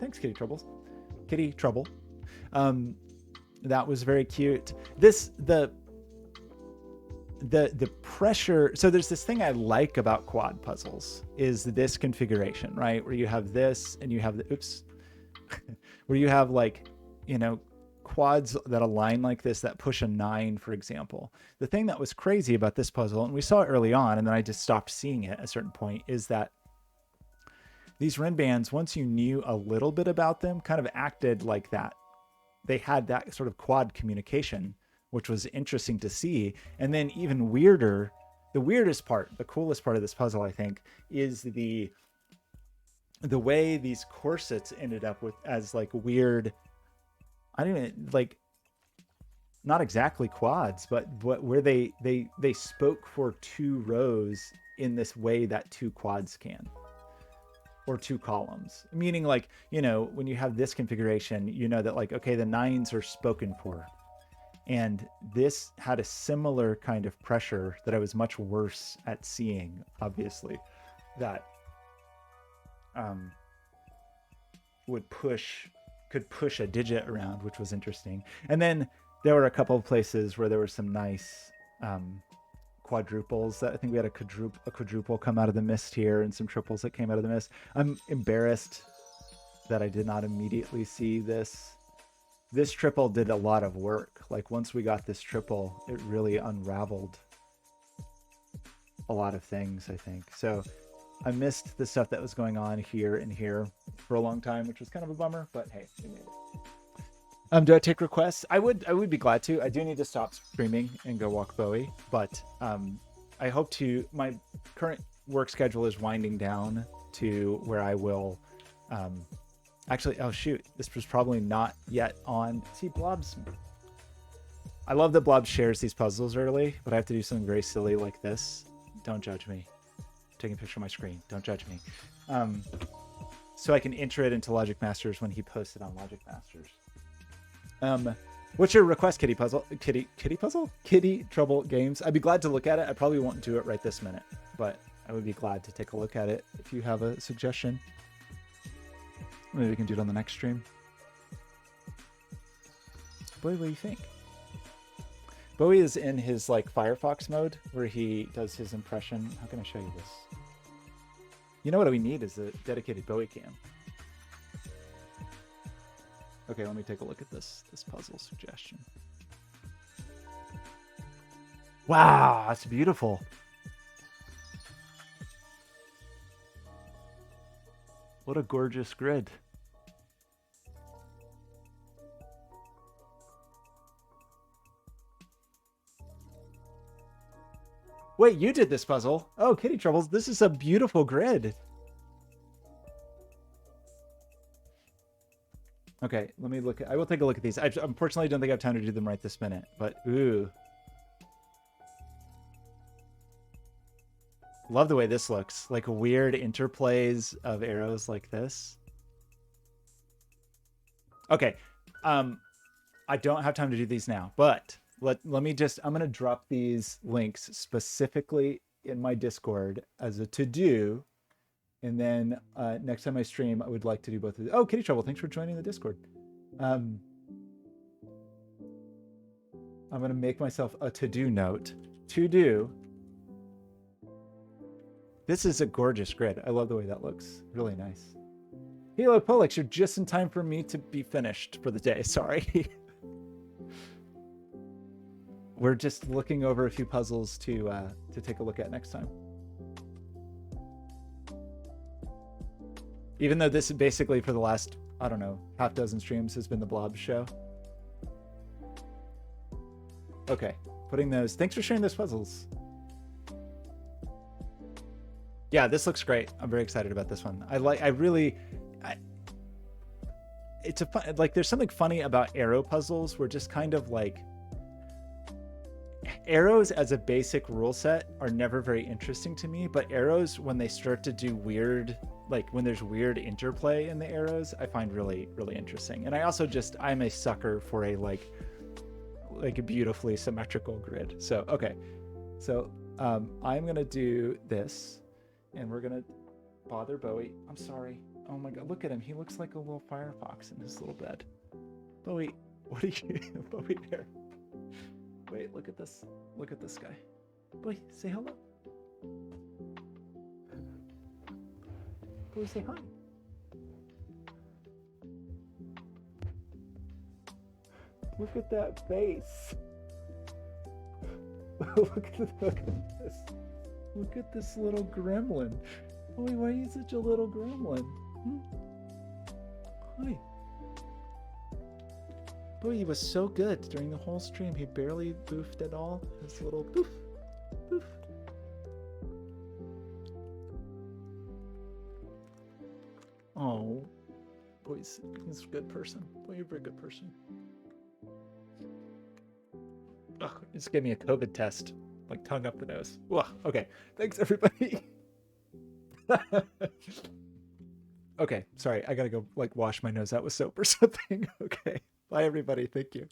Thanks, Kitty Troubles. Kitty Trouble. That was very cute. The pressure, so there's this thing I like about quad puzzles is this configuration, right? Where you have this and you have the, oops, where you have, like, you know, quads that align like this that push a 9, for example. The thing that was crazy about this puzzle, and we saw it early on and then I just stopped seeing it at a certain point, is that these rim bands, once you knew a little bit about them, kind of acted like that. They had that sort of quad communication, which was interesting to see. And then even weirder, the weirdest part, the coolest part of this puzzle, I think, is the way these corsets ended up with as, like, weird, I don't even, like, not exactly quads, but where they spoke for 2 rows in this way that 2 quads can, or 2 columns. Meaning, like, you know, when you have this configuration, you know that, like, okay, the 9s are spoken for. And this had a similar kind of pressure that I was much worse at seeing, obviously, that could push a digit around, which was interesting. And then there were a couple of places where there were some nice quadruples. That I think we had a quadruple come out of the mist here, and some triples that came out of the mist. I'm embarrassed that I did not immediately see this. This triple did a lot of work. Like, once we got this triple, it really unraveled a lot of things, I think. So I missed the stuff that was going on here and here for a long time, which was kind of a bummer, but hey, we made it. Do I take requests? I would be glad to. I do need to stop streaming and go walk Bowie, but I hope to. My current work schedule is winding down to where I will actually, oh shoot, this was probably not yet on. See, Blobz. I love that Blobz shares these puzzles early, but I have to do something very silly like this. Don't judge me. I'm taking a picture of my screen. Don't judge me. So I can enter it into Logic Masters when he posts it on Logic Masters. What's your request, Kitty Puzzle? Kitty Puzzle? Kitty Trouble Games. I'd be glad to look at it. I probably won't do it right this minute, but I would be glad to take a look at it if you have a suggestion. Maybe we can do it on the next stream. Bowie, what do you think? Bowie is in his, like, Firefox mode where he does his impression. How can I show you this? You know what we need is a dedicated Bowie cam. Okay, let me take a look at this puzzle suggestion. Wow, that's beautiful. What a gorgeous grid. Wait, you did this puzzle. Oh, Kitty Troubles, this is a beautiful grid. Okay, let me look. I will take a look at these. I unfortunately don't think I have time to do them right this minute, but ooh. Love the way this looks. Like weird interplays of arrows like this. Okay. I don't have time to do these now, but let me just, I'm going to drop these links specifically in my Discord as a to-do. And then next time I stream, I would like to do both of these. Oh, Kitty Trouble, thanks for joining the Discord. I'm going to make myself a to-do note. To-do. This is a gorgeous grid. I love the way that looks. Really nice. Hello, Polix, you're just in time for me to be finished for the day. Sorry. We're just looking over a few puzzles to take a look at next time. Even though this is basically for the last, I don't know, half dozen streams has been the Blobz show. Okay, putting those. Thanks for sharing those puzzles. Yeah, this looks great. I'm very excited about this one. It's a fun, like, there's something funny about arrow puzzles. We're just kind of like, arrows as a basic rule set are never very interesting to me, but arrows, when they start to do weird, like when there's weird interplay in the arrows, I find really, really interesting. And I also just, I'm a sucker for a like a beautifully symmetrical grid. So, okay. So I'm going to do this and we're going to bother Bowie. I'm sorry. Oh my God, look at him. He looks like a little firefox in his little bed. Bowie, what are you, Bowie there? Wait, look at this. Look at this guy. Boy, say hello. Boy, say hi. Look at that face. look at this. Look at this little gremlin. Boy, why are you such a little gremlin? Hi. Boy, he was so good during the whole stream. He barely boofed at all. His little boof, boof. Oh, boy, he's a good person. Boy, you're a very good person. Ugh, just gave me a COVID test, like tongue up the nose. Ugh, okay, thanks everybody. Okay, sorry, I gotta go like wash my nose out with soap or something. Okay. Bye, everybody. Thank you.